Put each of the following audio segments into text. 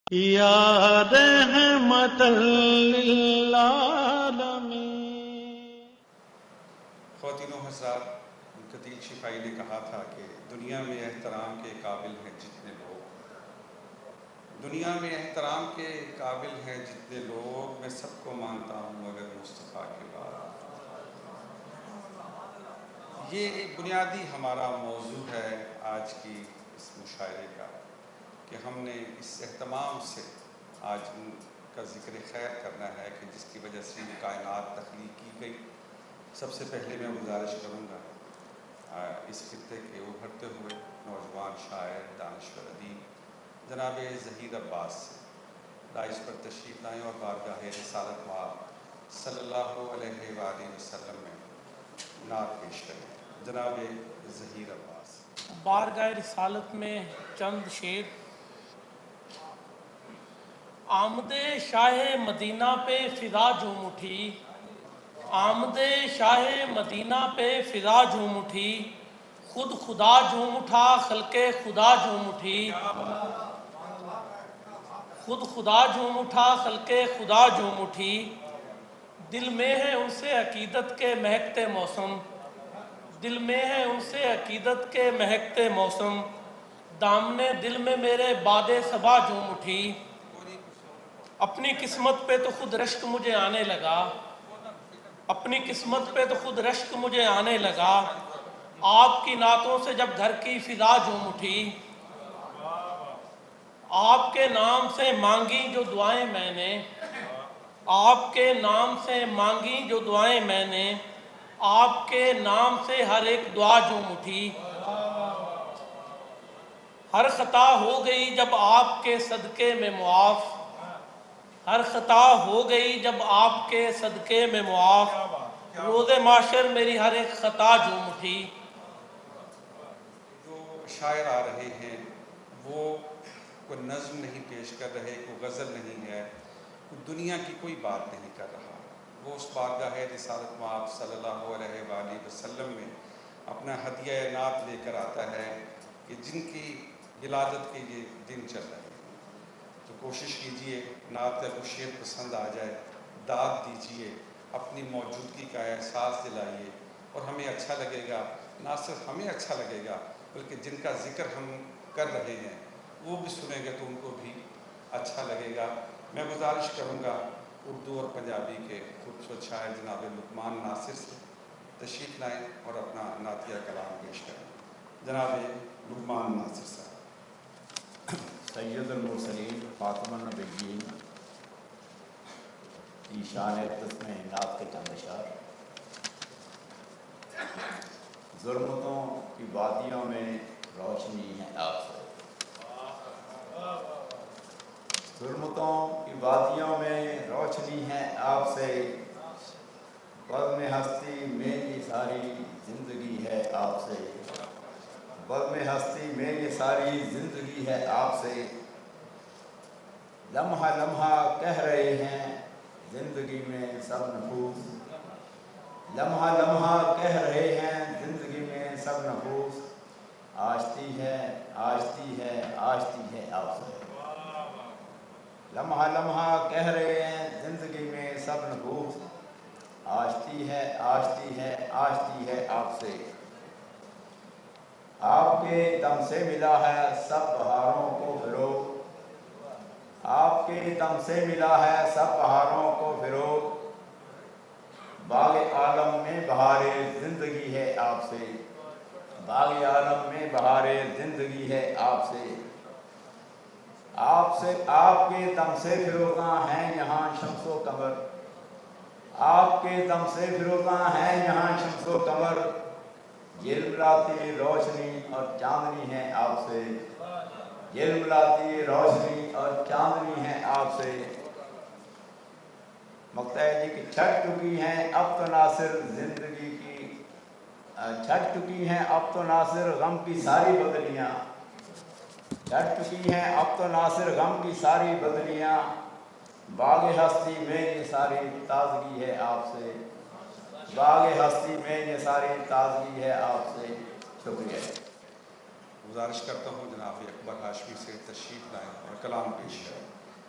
یا رحمت للعالمین۔ خواتین و حضرات، قتیل شفائی نے کہا تھا کہ دنیا میں احترام کے قابل ہیں جتنے لوگ، دنیا میں احترام کے قابل ہیں جتنے لوگ، میں سب کو مانتا ہوں مگر مصطفیٰ کے بعد۔ یہ ایک بنیادی ہمارا موضوع ہے آج کی اس مشاعرے کا، کہ ہم نے اس اہتمام سے آج ان کا ذکر خیر کرنا ہے کہ جس کی وجہ سے کائنات تخلیق کی گئی۔ سب سے پہلے میں گزارش کروں گا اس خطے کے ابھرتے ہوئے نوجوان شاعر دانشور ادیب جناب ظہیر عباس سے داعش پر تشریف لائیں اور بارگاہ رسالت مآب صلی اللہ علیہ وآلہ وسلم میں نعت پیش کریں۔ جناب ظہیر عباس۔ بارگاہ رسالت میں چند شعر۔ آمد شاہ مدینہ پہ فضا جھوم اٹھی، آمد شاہ مدینہ پہ فضا جھوم اٹھی، خود خدا جھوم اٹھا خلق خدا جھوم اٹھی، خود خدا جھوم اٹھا خلق خدا جھوم اٹھی، دل میں ہے ان سے عقیدت کے مہکتے موسم، دل میں ہے ان سے عقیدت کے مہکتے موسم، دامن دل میں میرے باد صبا جھوم اٹھی، اپنی قسمت پہ تو خود رشک مجھے آنے لگا، اپنی قسمت پہ تو خود رشک مجھے آنے لگا، آپ کی نعتوں سے جب گھر کی فضا جھوم اٹھی، آپ کے نام سے مانگی جو دعائیں میں نے، آپ کے نام سے مانگی جو دعائیں میں نے، آپ کے نام سے ہر ایک دعا جھوم اٹھی، ہر خطا ہو گئی جب آپ کے صدقے میں معاف، ہر خطا ہو گئی جب آپ کے صدقے میں معاف، روز معاشر میری ہر ایک خطا جھوم اٹھی۔ جو شاعر آ رہے ہیں وہ کوئی نظم نہیں پیش کر رہے، کوئی غزل نہیں ہے، کوئی دنیا کی کوئی بات نہیں کر رہا، وہ اس بارگاہ رسالت مآب صلی اللہ علیہ وآلہ وسلم میں اپنا ہدیہ نعت لے کر آتا ہے کہ جن کی ولادت کے یہ دن چل رہے ہیں، تو کوشش کیجئے نعت کا کچھ شعر پسند آ جائے، داد دیجئے، اپنی موجودگی کا احساس دلائیے، اور ہمیں اچھا لگے گا، نہ صرف ہمیں اچھا لگے گا بلکہ جن کا ذکر ہم کر رہے ہیں وہ بھی سنیں گے تو ان کو بھی اچھا لگے گا۔ میں گزارش کروں گا اردو اور پنجابی کے خوبصورت شاعر جناب لقمان ناصر سے تشریف لائیں اور اپنا نعتیہ کلام پیش کریں۔ جناب لقمان ناصر صاحب۔ سید المرسلین خاتم النبیین کی شان قسم نعت کے چند اشعار۔ ظلمتوں کی وادیوں میں روشنی ہے آپ سے، ظلمتوں کی وادیوں میں روشنی ہے آپ سے، بزم ہستی میں یہ ساری زندگی ہے آپ سے، بزم ہستی میں یہ ساری زندگی ہے آپ سے، لمحہ لمحہ کہہ رہے ہیں زندگی میں سب نفوس، لمحہ لمحہ کہہ رہے ہیں زندگی میں سب نفوس، آشتی ہے آشتی ہے آشتی ہے آپ سے، لمحہ لمحہ کہہ رہے ہیں زندگی میں سب نفوس، آشتی ہے آشتی ہے آشتی ہے آپ سے، آپ کے دم سے ملا ہے سب بہاروں کو فروغ، آپ کے دم سے ملا ہے سب بہاروں کو فروغ، باغ عالم میں بہار زندگی ہے آپ سے، باغ عالم میں بہار زندگی ہے آپ سے، آپ کے دم سے فروزاں ہیں یہاں شمس و قمر، آپ کے دم سے فروزاں ہیں یہاں شمس و قمر، جلملاتی روشنی اور چاندنی ہے آپ سے، جلملاتی روشنی اور چاندنی ہے آپ سے، مقطع ہے جی کہ چھٹ چکی ہیں اب تو ناصر زندگی کی، چھٹ چکی ہیں اب تو ناصر غم کی ساری بدلیاں، چھٹ چکی ہیں اب تو ناصر غم کی ساری بدلیاں، باغ ہستی میں یہ ساری تازگی ہے آپ سے، باغ ہستی میں یہ ساری تازگی ہے آپ سے۔ شکریہ۔ گزارش کرتا ہوں جناب اکبر ہاشمی سے تشریف لائیں اور کلام پیش کریں۔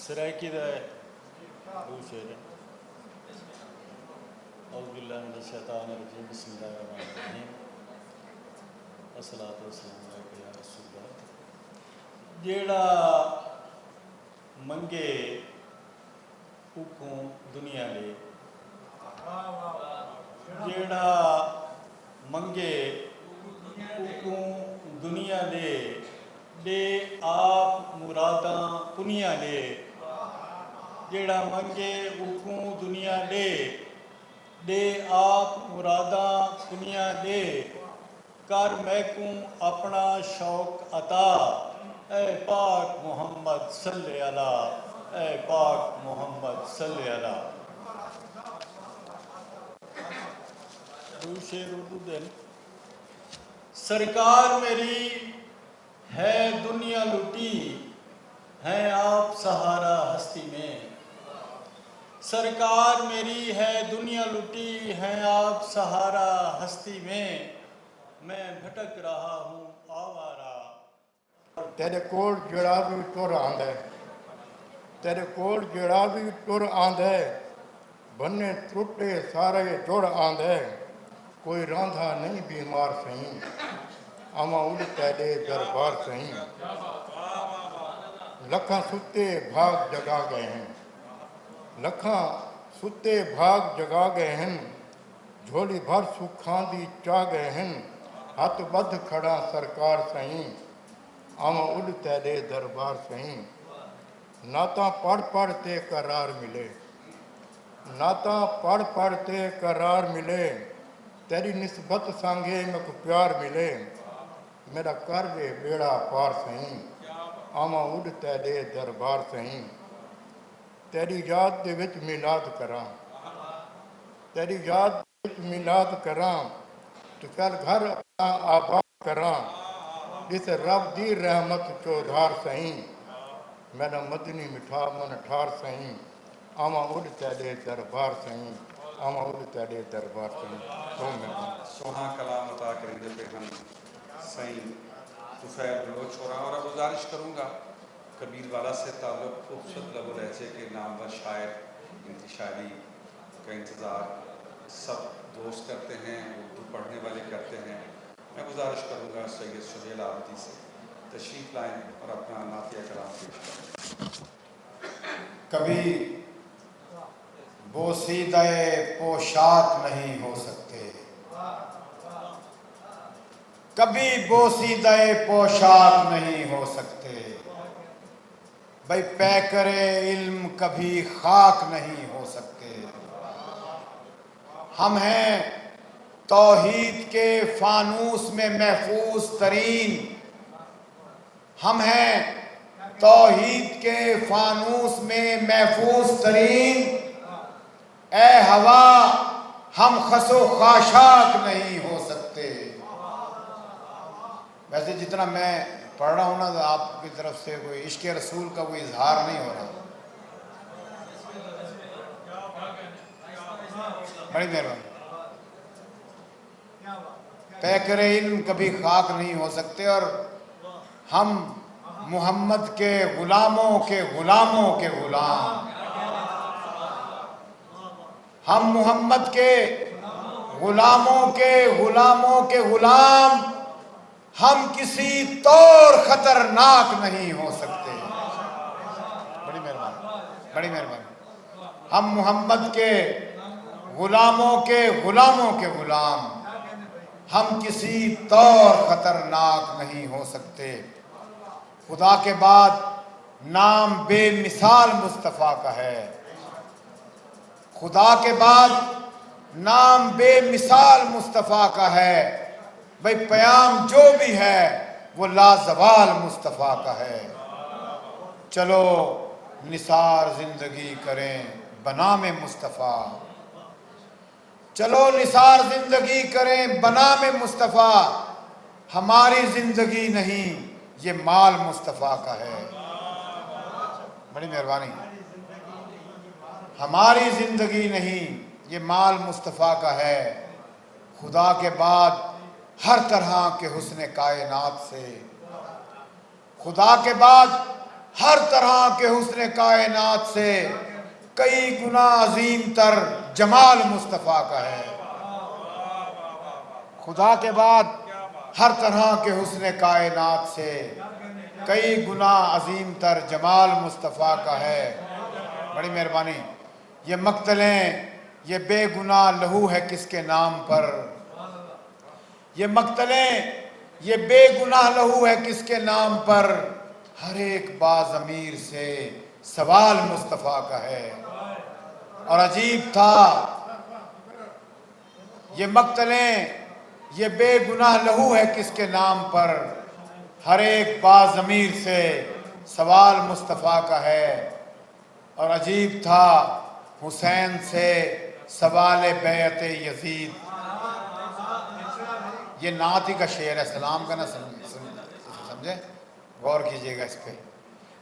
سرائکی دا دو شعر اعوذ باللہ من الشیطان الرجیم بسم اللہ الرحمن الرحیم الصلاۃ والسلام علیک یا رسول اللہ. جیڑا منگے اوکوں دنیا لے، جیڑا منگے اوکوں دنیا لے، دے آپ مراداں پنیا لے. جیڑا منگے اوکوں دنیا لے، دے آپ مراداں پنیا لے. کر میکوں اپنا شوق عطا، اے پاک محمد صلی اللہ، اے پاک محمد صلی اللہ. دو شعر اردو دل. سرکار میری ہے دنیا لٹی، ہیں آپ سہارا ہستی میں. سرکار میری ہے دنیا لٹی، ہیں آپ سہارا ہستی میں. میں بھٹک رہا ہوں آوارہ. تیرے کول جڑا بھی ٹر آندا ہے، تیرے کول جڑا بھی ٹر آندا ہے، بنے ٹرٹے سارے جڑ آندا ہے. کوئی راندھا نہیں بیمار سہیں، آواں اڑ تیرے دربار سہیں. لکھاں ستے بھاگ جگا گئے ہیں، لکھاں ستے بھاگ جگا گئے ہیں. جھولی بھر سکھاں دی چاہ گئے ہیں. ہاتھ بدھ کھڑا سرکار سہیں، آواں اڑ تیرے دربار سہیں. نعتاں پڑھ پڑھ تے قرار ملے، نعتاں پڑھ پڑھ تے قرار ملے. تیری نسبت سانگے مکو پیار ملے. میرا کر وے بیڑا پار سہیں، آواں اڑ تیرے دربار سہیں. تیری یاد دے وچ میلاد کراں، تیری یاد دے وچ میلاد کراں. تو چل گھر اپنا آباد کراں، جس رب دی رحمت چودھار سہیں. میرا مدنی مٹھا من ٹھار سہیں، آواں اڑ تیرے دربار سہیں، آواں اڑ تیرے دربار سہیں. سونا کلام عطا کریں پہ ہم سائیں طفیل بلوچ ہو رہا. اور اب گزارش کروں گا کبیر والا سے تعلق خوبصورت لب و لہجے کے نامور شاعر، ان کی شاعری کا انتظار سب دوست کرتے ہیں، اردو پڑھنے والے کرتے ہیں. میں گزارش کروں گا سید سہیل عابدی سے تشریف لائیں اور اپنا نعتیہ کلام پیش کریں. کبھی بوسیدہ پوشاک نہیں ہو سکتے، کبھی بوسیدہ پوشاک نہیں ہو سکتے. بھئی پیکر علم کبھی خاک نہیں ہو سکتے. ہم ہیں توحید کے فانوس میں محفوظ ترین، ہم ہیں توحید کے فانوس میں محفوظ ترین. اے ہوا ہم خس و خاشاک نہیں ہو سکتے. ویسے جتنا میں پڑھ رہا ہوں نا تو آپ کی طرف سے کوئی عشق رسول کا کوئی اظہار نہیں ہو رہا. بڑی مہربانی. پیکر علم کبھی خاک نہیں ہو سکتے، اور ہم محمد کے غلاموں کے غلاموں کے غلام، ہم محمد کے غلاموں کے غلاموں کے غلام. ہم کسی طور خطرناک نہیں ہو سکتے. بڑی مہربانی، بڑی مہربانی. ہم محمد کے غلاموں کے غلاموں کے غلام، ہم کسی طور خطرناک نہیں ہو سکتے. خدا کے بعد نام بے مثال مصطفیٰ کا ہے، خدا کے بعد نام بے مثال مصطفیٰ کا ہے. بھئی پیام جو بھی ہے وہ لازوال مصطفیٰ کا ہے. چلو نثار زندگی کریں بنام مصطفیٰ، چلو نثار زندگی کریں بنام مصطفیٰ. ہماری زندگی نہیں یہ مال مصطفیٰ کا ہے. بڑی مہربانی. ہماری زندگی نہیں یہ مال مصطفیٰ کا ہے. خدا کے بعد ہر طرح کے حسن کائنات سے، خدا کے بعد ہر طرح کے حسن کائنات سے کئی گنا عظیم تر جمال مصطفیٰ کا ہے۔ خدا کے بعد ہر طرح کے حسن کائنات سے کئی گنا عظیم تر جمال مصطفیٰ کا ہے۔ بڑی مہربانی۔ یہ مقتلیں، یہ بے گناہ لہو ہے کس کے نام پر؟ یہ مقتلیں، یہ بے گناہ لہو ہے کس کے نام پر؟ ہر ایک باضمیر سے سوال مصطفیٰ کا ہے۔ اور عجیب تھا، یہ مقتلیں، یہ بے گناہ لہو ہے کس کے نام پر؟ ہر ایک باضمیر سے سوال مصطفیٰ کا ہے۔ اور عجیب تھا حسین سے سوال بیعت یزید۔ یہ نعت ہی کا شعر ہے، سلام کا نہ سمجھے، غور کیجئے گا اس پہ۔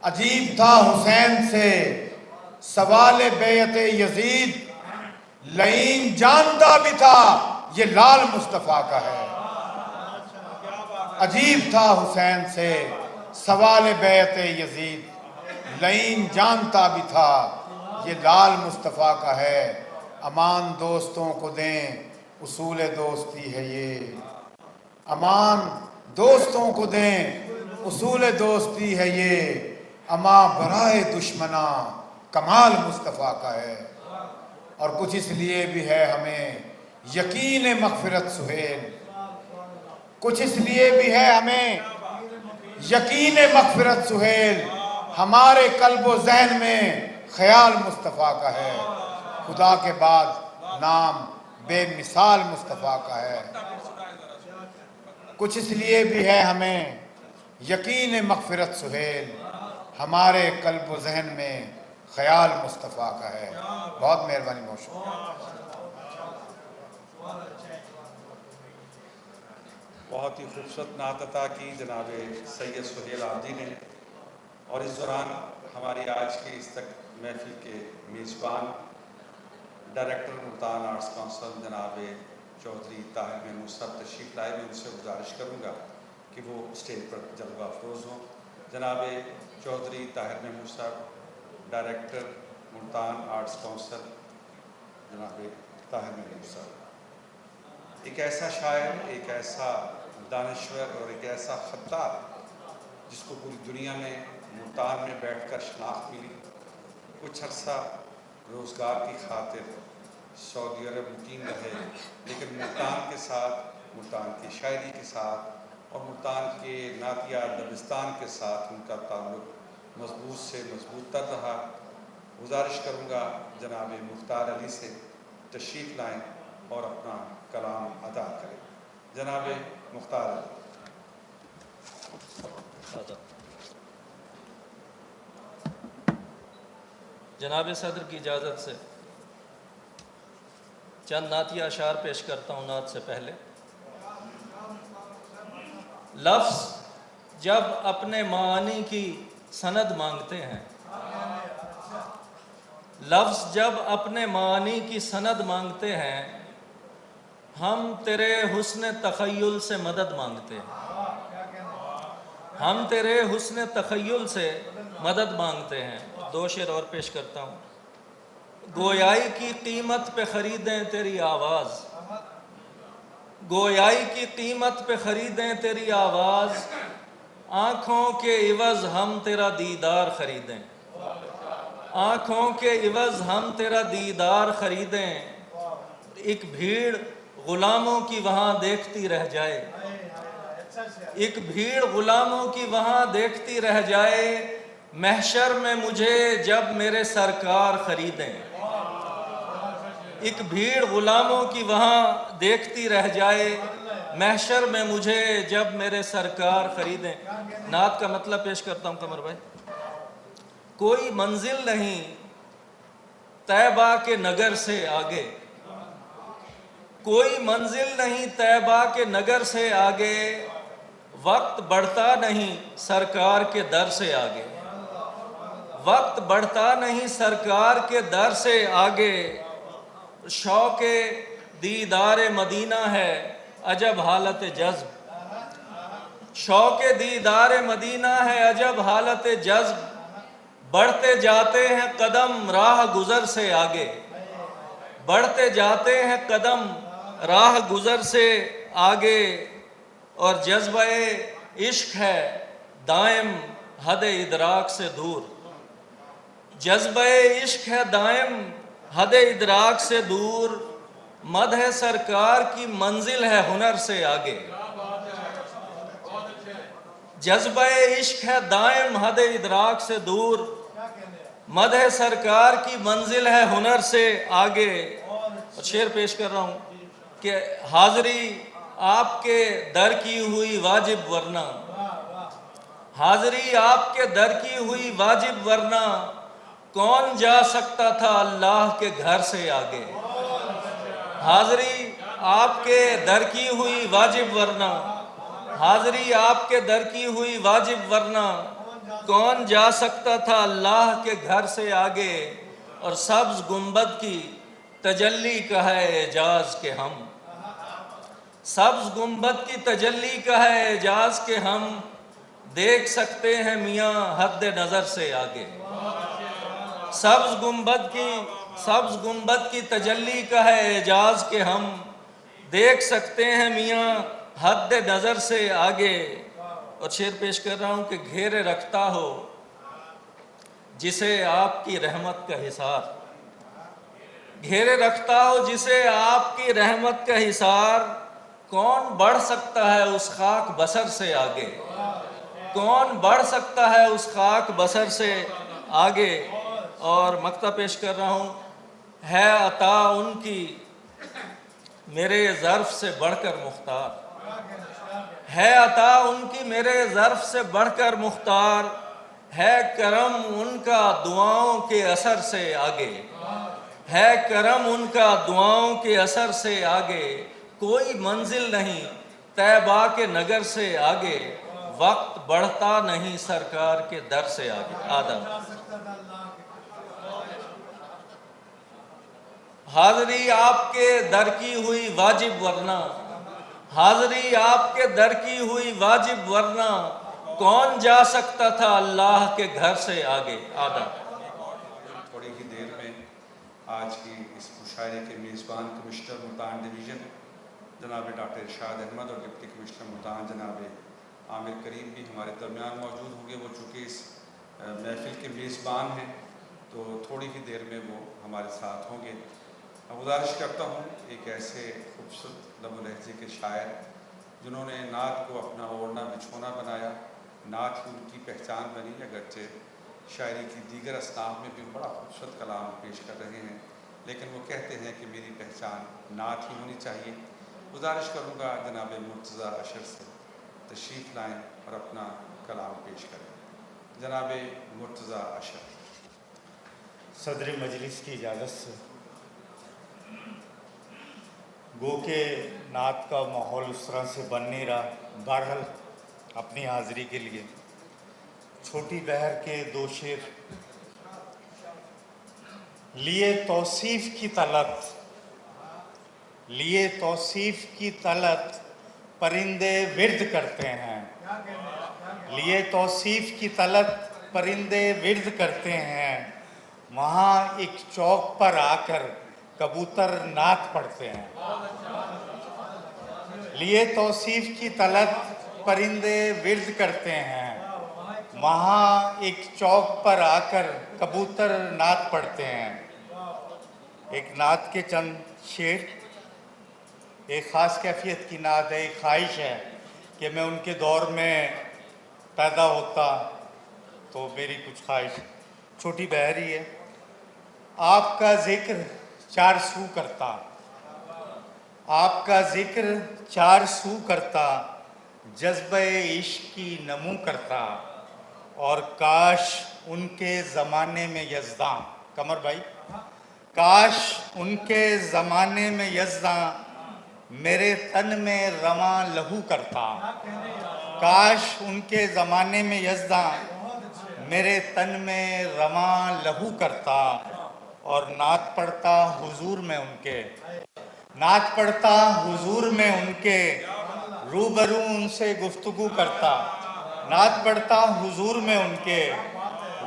عجیب تھا حسین سے سوال بیعت یزید، لعین جانتا بھی تھا یہ لال مصطفیٰ کا ہے۔ عجیب تھا حسین سے سوال بیعت یزید، لعین جانتا بھی تھا یہ لال مصطفیٰ کا ہے۔ امان دوستوں کو دیں اصول دوستی ہے یہ، امان دوستوں کو دیں اصول دوستی ہے یہ، اما برائے دشمناں کمال مصطفیٰ کا ہے۔ اور کچھ اس لیے بھی ہے ہمیں یقین مغفرت سہیل، کچھ اس لیے بھی ہے ہمیں یقین مغفرت سہیل، ہمارے قلب و ذہن میں خیال مصطفیٰ کا ہے۔ خدا کے بعد نام بے مثال مصطفیٰ کا ہے۔ کچھ اس لیے بھی ہے ہمیں یقین مغفرت سہیل، ہمارے قلب و ذہن میں خیال مصطفیٰ کا ہے۔ بہت مہربانی، بہت شکریہ۔ بہت ہی خوبصورت نعت عطا کی جناب سید سہیل عابدی نے، اور اس دوران ہماری آج کی اس تک محفل کے میزبان ڈائریکٹر ملتان آرٹس کونسل جناب چودھری طاہر محمود صاحب تشریف لائے۔ میں ان سے گزارش کروں گا کہ وہ اسٹیج پر جلوہ افروز ہوں۔ جناب چودھری طاہر محمود صاحب، ڈائریکٹر ملتان آرٹس کونسل جناب طاہر محمود صاحب، ایک ایسا شاعر، ایک ایسا دانشور اور ایک ایسا خطار جس کو پوری دنیا میں ملتان میں بیٹھ کر شناخت ملی۔ کچھ عرصہ روزگار کی خاطر سعودی عرب مقیم رہے، لیکن ملتان کے ساتھ، ملتان کی شاعری کے ساتھ اور ملتان کے نعتیہ دبستان کے ساتھ ان کا تعلق مضبوط سے مضبوط تر رہا۔ گزارش کروں گا جناب مختار علی سے تشریف لائیں اور اپنا کلام ادا کریں۔ جناب مختار علی۔ جناب صدر کی اجازت سے چند نعتیہ اشعار پیش کرتا ہوں نعت سے پہلے۔ لفظ جب اپنے معانی کی سند مانگتے ہیں، لفظ جب اپنے معانی کی سند مانگتے ہیں، ہم تیرے حسن تخیل سے مدد مانگتے ہیں، ہم تیرے حسن تخیل سے مدد مانگتے ہیں۔ دو شعر اور پیش کرتا ہوں۔ گویائی کی قیمت پہ خریدیں تیری آواز، گویائی کی قیمت پہ خریدیں تیری آواز، آنکھوں کے عوض ہم تیرا دیدار خریدیں، آنکھوں کے عوض ہم تیرا دیدار خریدیں، ایک بھیڑ غلاموں کی وہاں دیکھتی رہ جائے، ایک بھیڑ غلاموں کی وہاں دیکھتی رہ جائے، محشر میں مجھے جب میرے سرکار خریدیں، ایک بھیڑ غلاموں کی وہاں دیکھتی رہ جائے، محشر میں مجھے جب میرے سرکار خریدیں۔ نعت کا مطلب پیش کرتا ہوں قمر بھائی۔ کوئی منزل نہیں طیبہ کے نگر سے آگے، کوئی منزل نہیں طیبہ کے نگر سے آگے، وقت بڑھتا نہیں سرکار کے در سے آگے، وقت بڑھتا نہیں سرکار کے در سے آگے، شوق دیدار مدینہ ہے عجب حالت جذب، شوق دیدار مدینہ ہے عجب حالت جذب، بڑھتے جاتے ہیں قدم راہ گزر سے آگے، بڑھتے جاتے ہیں قدم راہ گزر سے آگے، اور جذبہ عشق ہے دائم حد ادراک سے دور، جذبہ عشق ہے دائم حد ادراک سے دور، مدح سرکار کی منزل ہے ہنر سے آگے، جذبہ عشق ہے دائم حد ادراک سے دور، مدح سرکار کی منزل ہے ہنر سے آگے۔ اور شعر پیش کر رہا ہوں کہ حاضری آپ کے در کی ہوئی واجب ورنہ، حاضری آپ کے در کی ہوئی واجب ورنہ، کون جا سکتا تھا اللہ کے گھر سے آگے، حاضری آپ کے در کی ہوئی واجب ورنہ، حاضری آپ کے در کی ہوئی واجب ورنہ، کون جا سکتا تھا اللہ کے گھر سے آگے۔ اور سبز گنبد کی تجلی کا ہے اعجاز کہ ہم، سبز گنبد کی تجلی کا ہے اعجاز کہ ہم دیکھ سکتے ہیں میاں حد نظر سے آگے، سبز گنبد کی تجلی کا ہے اعجاز کہ ہم دیکھ سکتے ہیں میاں حد نظر سے آگے۔ اور شعر پیش کر رہا ہوں کہ گھیرے رکھتا ہو جسے آپ کی رحمت کا حصار، گھیرے رکھتا ہو جسے آپ کی رحمت کا حصار، کون بڑھ سکتا ہے اس خاک بسر سے آگے، کون بڑھ سکتا ہے اس خاک بسر سے آگے۔ اور مقطع پیش کر رہا ہوں، ہے عطا ان کی میرے ظرف سے بڑھ کر مختار، ہے عطا ان کی میرے ظرف سے بڑھ کر مختار، ہے کرم ان کا دعاؤں کے اثر سے آگے، ہے کرم ان کا دعاؤں کے اثر سے آگے، کوئی منزل نہیں طیبہ کے نگر سے آگے، وقت بڑھتا نہیں سرکار کے در سے آگے۔ آدم حاضری آپ کے در کی ہوئی واجب ورنہ، حاضری آپ کے در کی ہوئی واجب ورنہ، کون جا سکتا تھا اللہ کے گھر سے آگے۔ آدم تھوڑی ہی دیر میں آج کی اس مشاعرے کے میزبان کمشنر ملتان ڈویژن جناب ڈاکٹر ارشاد احمد اور ڈپٹی کمشنر ملتان جناب عامر کریم بھی ہمارے درمیان موجود ہوں گے۔ وہ چونکہ اس محفل کے میزبان ہیں تو تھوڑی ہی دیر میں وہ ہمارے ساتھ ہوں گے۔ گزارش کرتا ہوں ایک ایسے خوبصورت لب و لہجے کے شاعر جنہوں نے نعت کو اپنا اوڑھنا بچھونا بنایا، نعت ہی ان کی پہچان بنی، اگرچہ شاعری کی دیگر اصناف میں بھی بڑا خوبصورت کلام پیش کر رہے ہیں، لیکن وہ کہتے ہیں کہ میری پہچان نعت ہی ہونی چاہیے۔ گزارش کروں گا جناب مرتضیٰ اشر سے تشریف لائیں اور اپنا کلام پیش کریں۔ جناب مرتضیٰ اشر۔ صدر مجلس کی اجازت سے، گو کہ نعت کا ماحول اس طرح سے بن نہیں رہا، بہرحال اپنی حاضری کے لیے چھوٹی بہر کے دو شعر۔ لیے توصیف کی طلت، لیے توصیف کی طلت پرندے ورد کرتے ہیں، لیے توصیف کی طلت پرندے ورد کرتے ہیں، وہاں ایک چوک پر آ کر کبوتر نعت پڑھتے ہیں۔ لیے توصیف کی طلت پرندے ورد کرتے ہیں، وہاں ایک چوک پر آ کر کبوتر نعت پڑھتے ہیں۔ ایک نعت کے چند شعر، ایک خاص کیفیت کی نعت ہے، ایک خواہش ہے کہ میں ان کے دور میں پیدا ہوتا تو میری کچھ خواہش، چھوٹی بہری ہے۔ آپ کا ذکر چار سو کرتا، آپ کا ذکر چار سو کرتا، جذبہ عشق کی نمو کرتا، اور کاش ان کے زمانے میں یزداں، قمر بھائی، کاش ان کے زمانے میں یزداں میرے تن میں رواں لہو کرتا، کاش ان کے زمانے میں یزداں میرے تن میں رواں لہو کرتا، اور نعت پڑھتا حضور میں ان کے، نعت پڑھتا حضور میں ان کے، روبرو ان سے گفتگو کرتا، نعت پڑھتا حضور میں ان کے،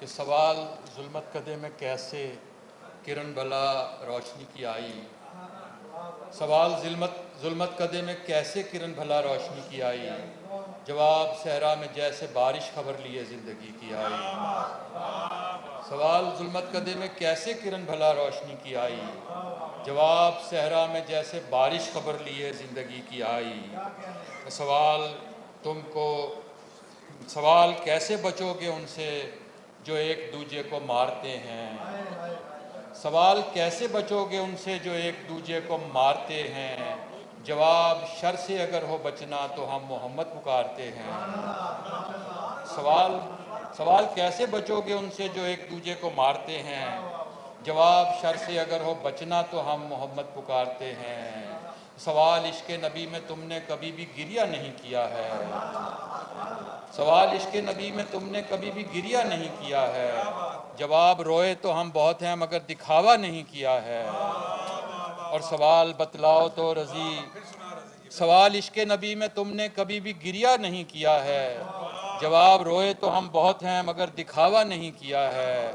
کہ سوال ظلمت کدے میں کیسے کرن بھلا روشنی کی آئی، سوال ظلمت کدے میں کیسے کرن بھلا روشنی کی آئی، جواب صحرا میں جیسے بارش خبر لیے زندگی کی آئی۔ سوال ظلمت کدے میں کیسے کرن بھلا روشنی کی آئی، جواب صحرا میں جیسے بارش خبر لیے زندگی کی آئی۔ سوال کیسے بچو گے ان سے جو ایک دوجے کو مارتے ہیں، سوال کیسے بچو گے ان سے جو ایک دوجے کو مارتے ہیں، جواب شر سے اگر ہو بچنا تو ہم محمد پکارتے ہیں۔ سوال کیسے بچو گے ان سے جو ایک دوجے کو مارتے ہیں، جواب شر سے اگر ہو بچنا تو ہم محمد پکارتے ہیں۔ سوال عشق نبی میں تم نے کبھی بھی گریہ نہیں کیا ہے، سوال عشق نبی میں تم نے کبھی بھی گریہ نہیں کیا ہے، جواب روئے تو ہم بہت ہیں مگر دکھاوا نہیں کیا ہے۔ اور سوال بتلاؤ تو رضی، سوال عشق نبی میں تم نے کبھی بھی گریہ نہیں کیا ہے، جواب روئے تو ہم بہت ہیں مگر دکھاوا نہیں کیا ہے۔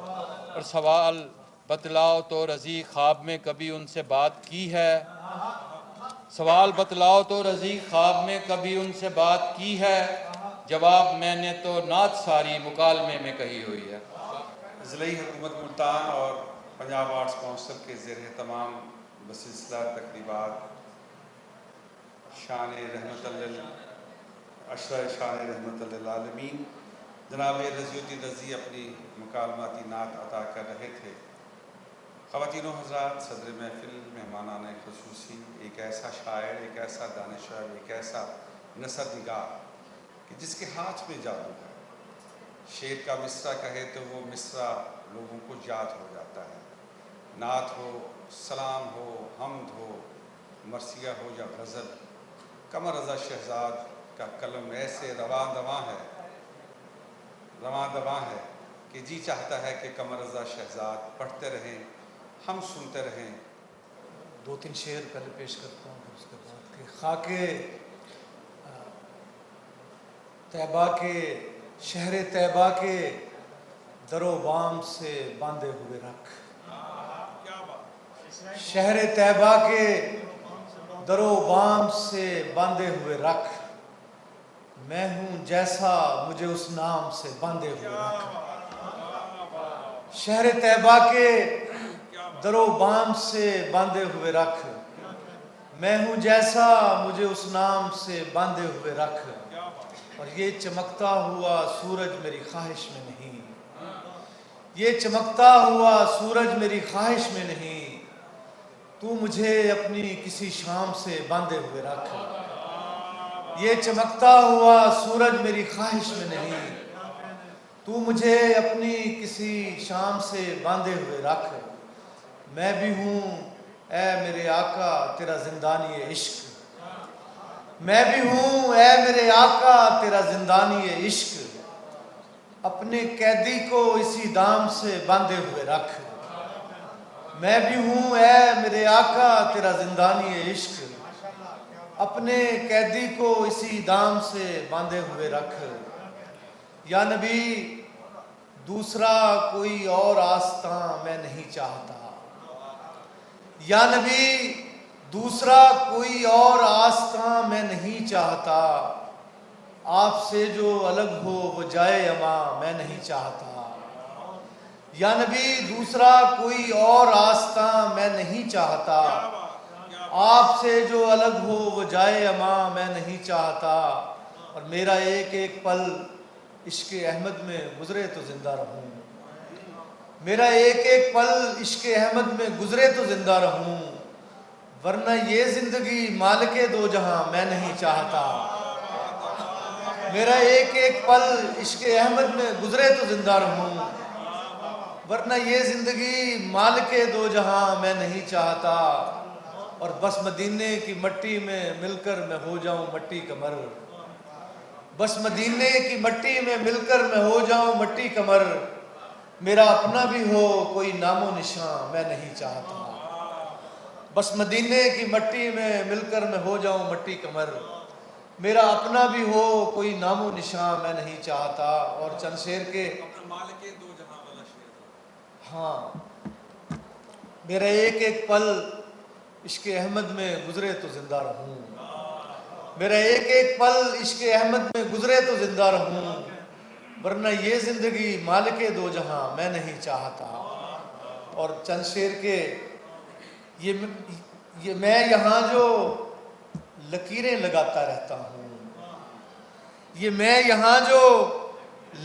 اور سوال بتلاؤ تو رضی، خواب میں کبھی ان سے بات کی ہے، سوال بتلاؤ تو رضی، خواب میں کبھی ان سے بات کی ہے، جواب میں نے تو نعت ساری مکالمے میں کہی ہوئی ہے۔ ضلعی حکومت ملتان اور پنجاب آرٹس کونسل کے زیر اہتمام بسلسلہ تقریبات شان رحمت اشرح شان رحمت للعالمین جناب رضی الدین رضی اپنی مکالماتی نعت عطا کر رہے تھے۔ خواتین و حضرات، صدر محفل، مہمانان خصوصی، ایک ایسا شاعر، ایک ایسا دانشور، ایک ایسا نثر نگار کہ جس کے ہاتھ میں جادو ہے، شعر کا مصرع کہے تو وہ مصرع لوگوں کو یاد ہو جاتا ہے، نعت ہو، سلام ہو، حمد ہو، مرثیہ ہو یا غزل، قمر رضا شہزاد کا قلم ایسے رواں دواں ہے کہ جی چاہتا ہے کہ قمر رضا شہزاد پڑھتے رہیں، ہم سنتے رہیں۔ دو تین شعر پہلے پیش کرتا ہوں پھر اس کے بعد کہ خاک طیبہ کے، شہر طیبہ کے در و بام سے باندھے ہوئے رکھ، شہر طیبہ کے در و بام سے باندھے ہوئے رکھ، میں ہوں جیسا مجھے اس نام سے باندھے ہوئے رکھ، شہر طیبہ کے در و بام سے باندھے ہوئے رکھ، میں ہوں جیسا مجھے اس نام سے باندھے ہوئے رکھ، اور یہ چمکتا ہوا سورج میری خواہش میں نہیں، یہ چمکتا ہوا سورج میری خواہش میں نہیں، تو مجھے اپنی کسی شام سے باندھے ہوئے رکھ، یہ چمکتا ہوا سورج میری خواہش میں نہیں، تو مجھے اپنی کسی شام سے باندھے ہوئے رکھ، میں بھی ہوں اے میرے آقا تیرا زندانی عشق، میں بھی ہوں اے میرے آقا تیرا زندانی عشق، اپنے قیدی کو اسی دام سے باندھے ہوئے رکھ، میں بھی ہوں اے میرے آقا تیرا زندانی عشق، اپنے قیدی کو اسی دام سے باندھے ہوئے رکھ، یا نبی دوسرا کوئی اور آستاں میں نہیں چاہتا، یا نبی دوسرا کوئی اور آستاں میں نہیں چاہتا، آپ سے جو الگ ہو وہ جائے اما میں نہیں چاہتا، یا نبی دوسرا کوئی اور آستاں میں نہیں چاہتا، آپ سے جو الگ ہو وہ جائے اما میں نہیں چاہتا، اور میرا ایک ایک پل عشق احمد میں گزرے تو زندہ رہوں، میرا ایک ایک پل عشق احمد میں گزرے تو زندہ رہوں، ورنہ یہ زندگی مالک دو جہاں میں نہیں چاہتا، میرا ایک ایک پل عشق احمد میں گزرے تو زندہ رہوں، ورنہ یہ زندگی مالک دو جہاں میں نہیں چاہتا، اور بس مدینے کی مٹی میں مل کر میں ہو جاؤں مٹی کمر، بس مدینے کی مٹی میں مل کر میں ہو جاؤں مٹی کمر، میرا اپنا بھی ہو کوئی نام و نشان میں نہیں چاہتا، بس مدینے کی مٹی میں مل کر میں ہو جاؤں مٹی کمر، میرا اپنا بھی ہو کوئی نام و نشان میں نہیں چاہتا۔ اور چند شعر کے مالک دو جہاں ہاں میرا ایک ایک پل عشق احمد میں گزرے تو زندہ رہوں، میرا ایک ایک پل عشق احمد میں گزرے تو زندہ رہوں، ورنہ یہ زندگی مالک دو جہاں میں نہیں چاہتا۔ اور چند شعر کے یہ میں یہاں جو لکیریں لگاتا رہتا ہوں، یہ میں یہاں جو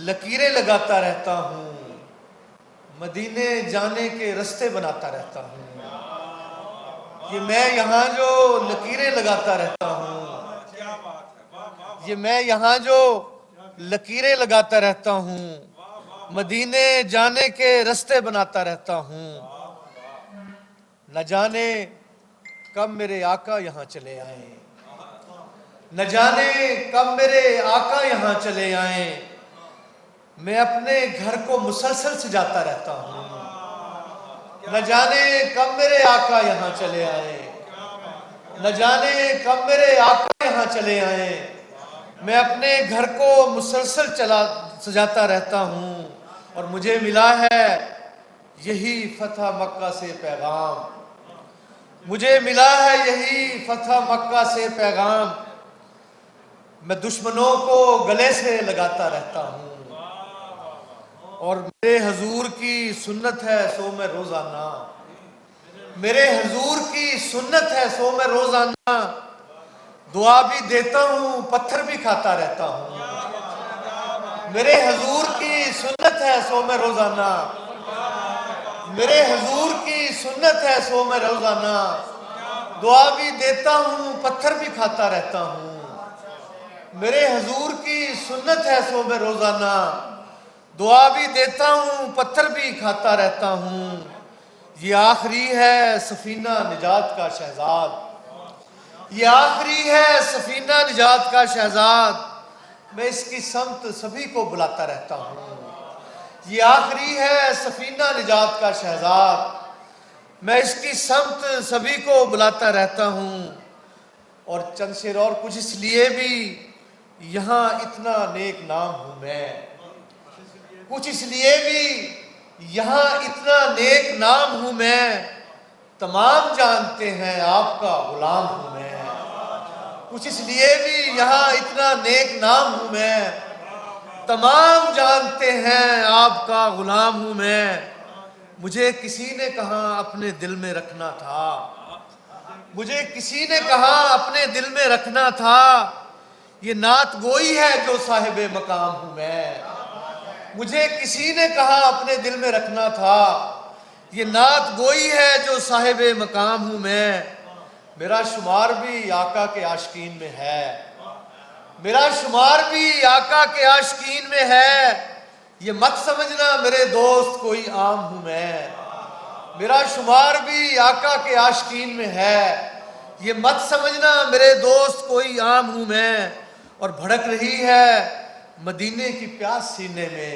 لکیریں لگاتا رہتا ہوں، مدینے جانے کے رستے بناتا رہتا ہوں، یہ میں یہاں جو لکیریں لگاتا رہتا ہوں، یہ میں یہاں جو لکیریں لگاتا رہتا ہوں، مدینے جانے کے رستے بناتا رہتا ہوں۔ نہ جانے کب میرے آقا یہاں چلے آئیں، نہ جانے کب میرے آقا یہاں چلے آئیں، میں اپنے گھر کو مسلسل سجاتا رہتا ہوں۔ نہ جانے کب میرے آقا یہاں چلے آئیں، نہ جانے کب میرے آقا یہاں چلے آئیں، میں اپنے گھر کو مسلسل سجاتا رہتا ہوں۔ اور مجھے ملا ہے یہی فتح مکہ سے پیغام، مجھے ملا ہے یہی فتح مکہ سے پیغام، میں دشمنوں کو گلے سے لگاتا رہتا ہوں۔ اور میرے حضور کی سنت ہے سو میں روزانہ، میرے حضور کی سنت ہے سو میں روزانہ، دعا بھی دیتا ہوں پتھر بھی کھاتا رہتا ہوں۔ میرے حضور کی سنت ہے سو میں روزانہ، میرے حضور کی سنت ہے سو میں روزانہ، دعا بھی دیتا ہوں پتھر بھی کھاتا رہتا ہوں۔ میرے حضور کی سنت ہے سو میں روزانہ، دعا بھی دیتا ہوں پتھر بھی کھاتا رہتا ہوں۔ یہ آخری ہے سفینہ نجات کا شہزاد، یہ آخری ہے سفینہ نجات کا شہزاد، میں اس کی سمت سبھی کو بلاتا رہتا ہوں۔ یہ آخری ہے سفینہ نجات کا شہزاد، میں اس کی سمت سبھی کو بلاتا رہتا ہوں۔ اور چند شعر اور کچھ اس لیے بھی یہاں اتنا نیک نام ہوں میں، کچھ اس لیے بھی یہاں اتنا نیک نام ہوں میں، تمام جانتے ہیں آپ کا غلام ہوں میں، کچھ اس لیے بھی یہاں اتنا نیک نام ہوں میں، تمام جانتے ہیں آپ کا غلام ہوں میں۔ مجھے کسی نے کہا اپنے دل میں رکھنا تھا، مجھے کسی نے کہا اپنے دل میں رکھنا تھا، یہ نعت گوئی ہے جو صاحب مقام ہوں میں۔ مجھے کسی نے کہا اپنے دل میں رکھنا تھا، یہ نعت گوئی ہے جو صاحب مقام ہوں میں۔ میرا شمار بھی آقا کے عاشقین میں ہے، میرا شمار بھی آقا کے عاشقین میں ہے، یہ مت سمجھنا میرے دوست کوئی عام ہوں میں۔ میرا شمار بھی آقا کے عاشقین میں ہے، یہ مت سمجھنا میرے دوست کوئی عام ہوں میں۔ اور بھڑک رہی ہے مدینے کی پیاس سینے میں،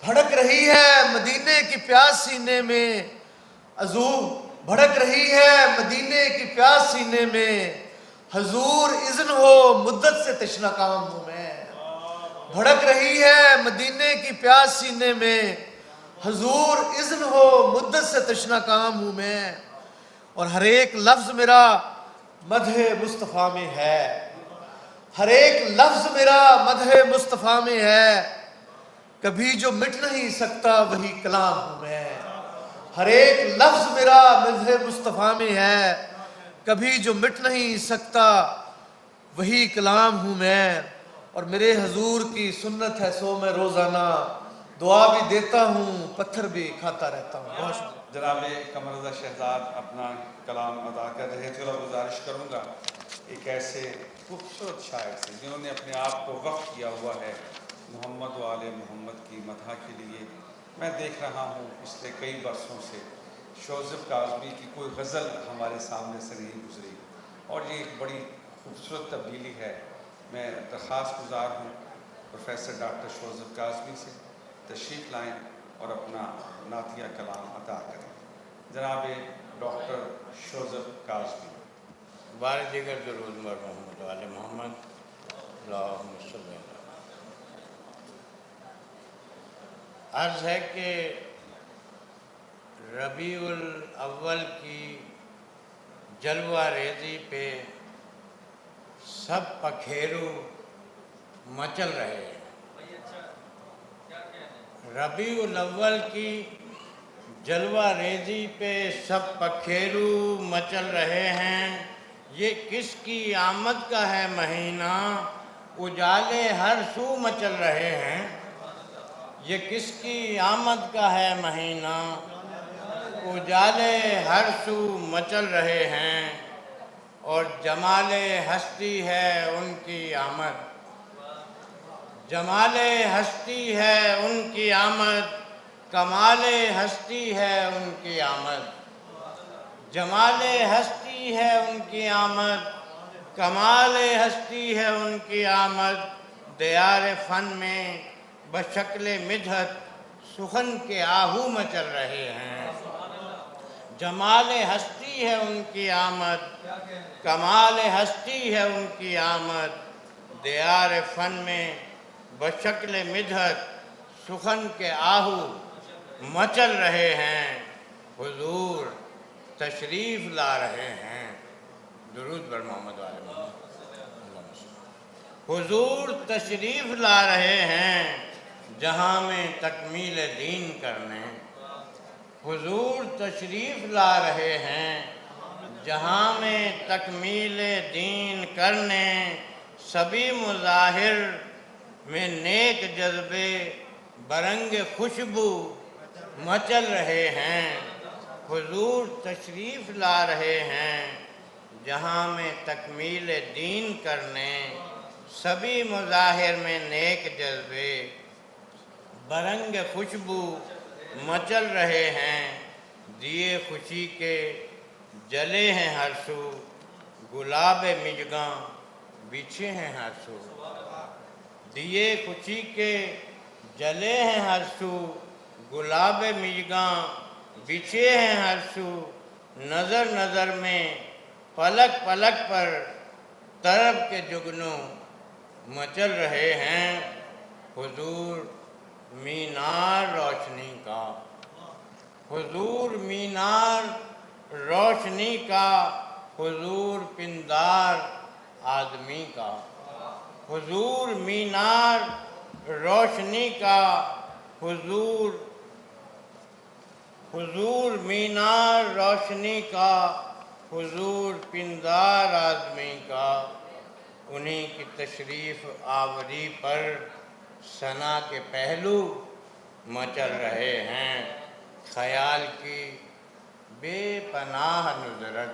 بھڑک رہی ہے مدینے کی پیاس سینے میں، بھڑک رہی ہے مدینے کی پیاس سینے میں، حضور اذن ہو مدت سے تشنہ کام ہوں میں۔ بھڑک رہی ہے مدینے کی پیاس سینے میں، حضور اذن ہو مدت سے تشنہ کام ہوں میں۔ اور ہر ایک لفظ میرا مدح مصطفیٰ میں ہے، ہر ایک لفظ میرا مدح مصطفیٰ میں ہے، کبھی جو مٹ نہیں سکتا وہی کلام ہوں میں۔ ہر ایک لفظ میرا مدح مصطفیٰ میں ہے، کبھی جو مٹ نہیں سکتا وہی کلام ہوں میں۔ اور میرے حضور کی سنت ہے سو میں روزانہ، دعا بھی دیتا ہوں پتھر بھی کھاتا رہتا ہوں۔ بہت شکریہ۔ جناب قمر رضا شہزاد اپنا کلام ادا کر رہے تھے، اور گزارش کروں گا ایک ایسے خوبصورت شاعر سے جنہوں نے اپنے آپ کو وقف کیا ہوا ہے محمد و آل محمد کی مدح کے لیے۔ میں دیکھ رہا ہوں پچھلے کئی برسوں سے شوذب کاظمی کی کوئی غزل ہمارے سامنے سے نہیں گزری، اور یہ ایک بڑی خوبصورت تبدیلی ہے۔ میں درخواست گزار ہوں پروفیسر ڈاکٹر شوذب کاظمی سے تشریف لائیں اور اپنا نعتیہ کلام ادا کریں۔ جناب ڈاکٹر شوذب کاظمی۔ بار دیگر درود بر محمد و آل محمد، اللہم صلی اللہ۔ عرض ہے کہ ربیع الاول کی جلوہ ریزی پہ سب پکھیرو مچل رہے ہیں۔ ربیع الاول کی جلوہ ریزی پہ سب پکھیرو مچل رہے ہیں، یہ کس کی آمد کا ہے مہینہ، اجالے ہر سو مچل رہے ہیں۔ یہ کس کی آمد کا ہے مہینہ، اجالے ہر سو مچل رہے ہیں، اور جمال ہستی ہے ان کی آمد، جمال ہستی ہے ان کی آمد، کمال ہستی ہے ان کی آمد، جمال ہستی ہے ان کی آمد، کمال ہستی ہے ان کی آمد، دیار فن میں بشکل مدحت سخن کے آہو مچل رہے ہیں۔ جمال ہستی ہے ان کی آمد، کمال ہستی ہے ان کی آمد، دیار فن میں بشکل مدحت سخن کے آہو مچل رہے ہیں۔ حضور تشریف لا رہے ہیں، درود بر محمد و آل محمد۔ حضور تشریف لا رہے ہیں جہاں میں تکمیل دین کرنے، حضور تشریف لا رہے ہیں جہاں میں تکمیل دین کرنے، سبھی مظاہر میں نیک جذبے برنگ خوشبو مچل رہے ہیں۔ حضور تشریف لا رہے ہیں جہاں میں تکمیل دین کرنے، سبھی مظاہر میں نیک جذبے برنگ خوشبو مچل رہے ہیں۔ دیے خوشی کے جلے ہیں ہر سو، گلاب مژگاں بچھے ہیں ہر سو، دیے خوشی کے جلے ہیں ہر سو، گلاب مژگاں بچھے ہیں ہر سو، نظر نظر میں پلک پلک پر طرب کے جگنوں مچل رہے ہیں۔ حضور مینار روشنی کا، حضور مینار روشنی کا، حضور پندار آدمی کا، حضور مینار روشنی کا، حضور مینار روشنی کا، حضور پندار آدمی کا، انہی کی تشریف آوری پر ثنا کے پہلو مچل رہے ہیں۔ خیال کی بے پناہ نظرت،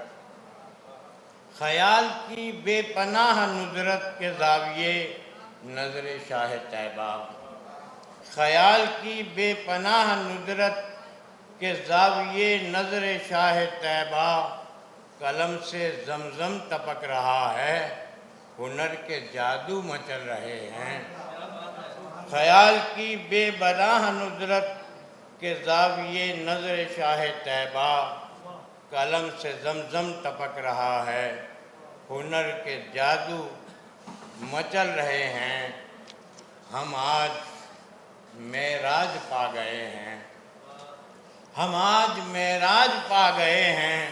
خیال کی بے پناہ نظرت کے زاویے نظر شاہ طیبہ، خیال کی بے پناہ نظرت کے زاویے نظر شاہ طیبہ، قلم سے زمزم ٹپک رہا ہے، ہنر کے جادو مچل رہے ہیں۔ خیال کی بے پناہ نظرت کے زاویے نظر شاہ طیبہ، قلم سے زمزم ٹپک رہا ہے، ہنر کے جادو مچل رہے ہیں۔ ہم آج معراج پا گئے ہیں، ہم آج معراج پا گئے ہیں،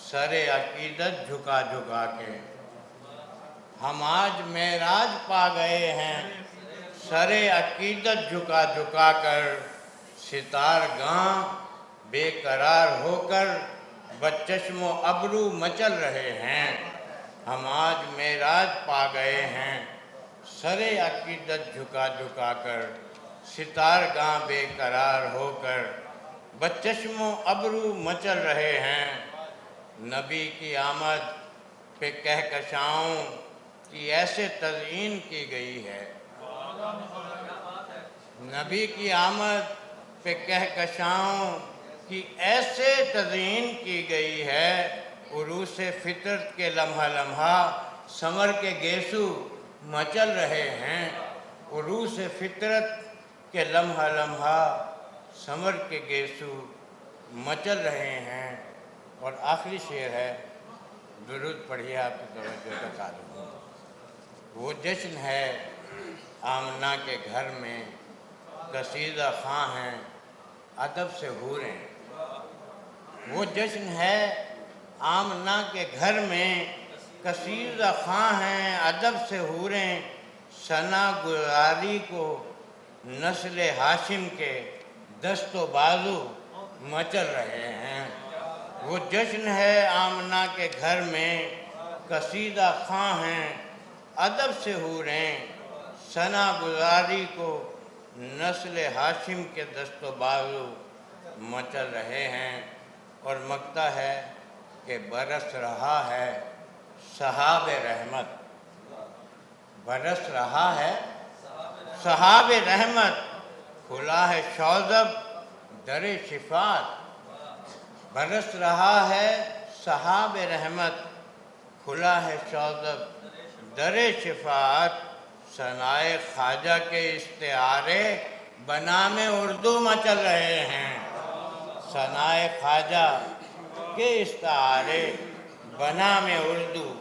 سر عقیدت جھکا جھکا کے، ہم آج معراج پا گئے ہیں، سر عقیدت جھکا جھکا کر، ستار گاں بے قرار ہو کر بچشم و ابرو مچل رہے ہیں۔ ہم آج معراج پا گئے ہیں، سر عقیدت جھکا جھکا کر، ستار گاں بے قرار ہو کر بچشم و ابرو مچل رہے ہیں۔ نبی کی آمد پہ کہکشاؤں کی ایسے تزئین کی گئی ہے، نبی کی آمد پہ کہکشاؤں کی ایسے تزئین کی گئی ہے، عروس فطرت کے لمحہ لمحہ ثمر کے گیسو مچل رہے ہیں، عروس فطرت کے لمحہ لمحہ ثمر کے گیسو مچل رہے ہیں۔ اور آخری شعر ہے، درود پڑھیے، آپ کی توجہ کا طالب ہوں۔ وہ جشن ہے آمنہ کے گھر میں، قصیدہ خواں ہیں ادب سے حوریں، وہ جشن ہے آمنہ کے گھر میں، کشیدہ خواں ہیں ادب سے حوریں، ثنا گزاری کو نسل ہاشم کے دست و بازو مچل رہے ہیں۔ وہ جشن ہے آمنہ کے گھر میں، کشیدہ خواں ہیں ادب سے حوریں، ثنا گزاری کو نسل ہاشم کے دست و بازو مچل رہے ہیں۔ اور مکتا ہے کہ برس رہا ہے سحاب رحمت، برس رہا ہے سحاب رحمت، کھلا ہے شوذب در شفاعت، برس رہا ہے سحاب رحمت، کھلا ہے شوذب در شفاعت، ثنائے خواجہ کے استعارے بنام اردو مچل رہے ہیں، ثنائے خواجہ کے استعارے بنام اردو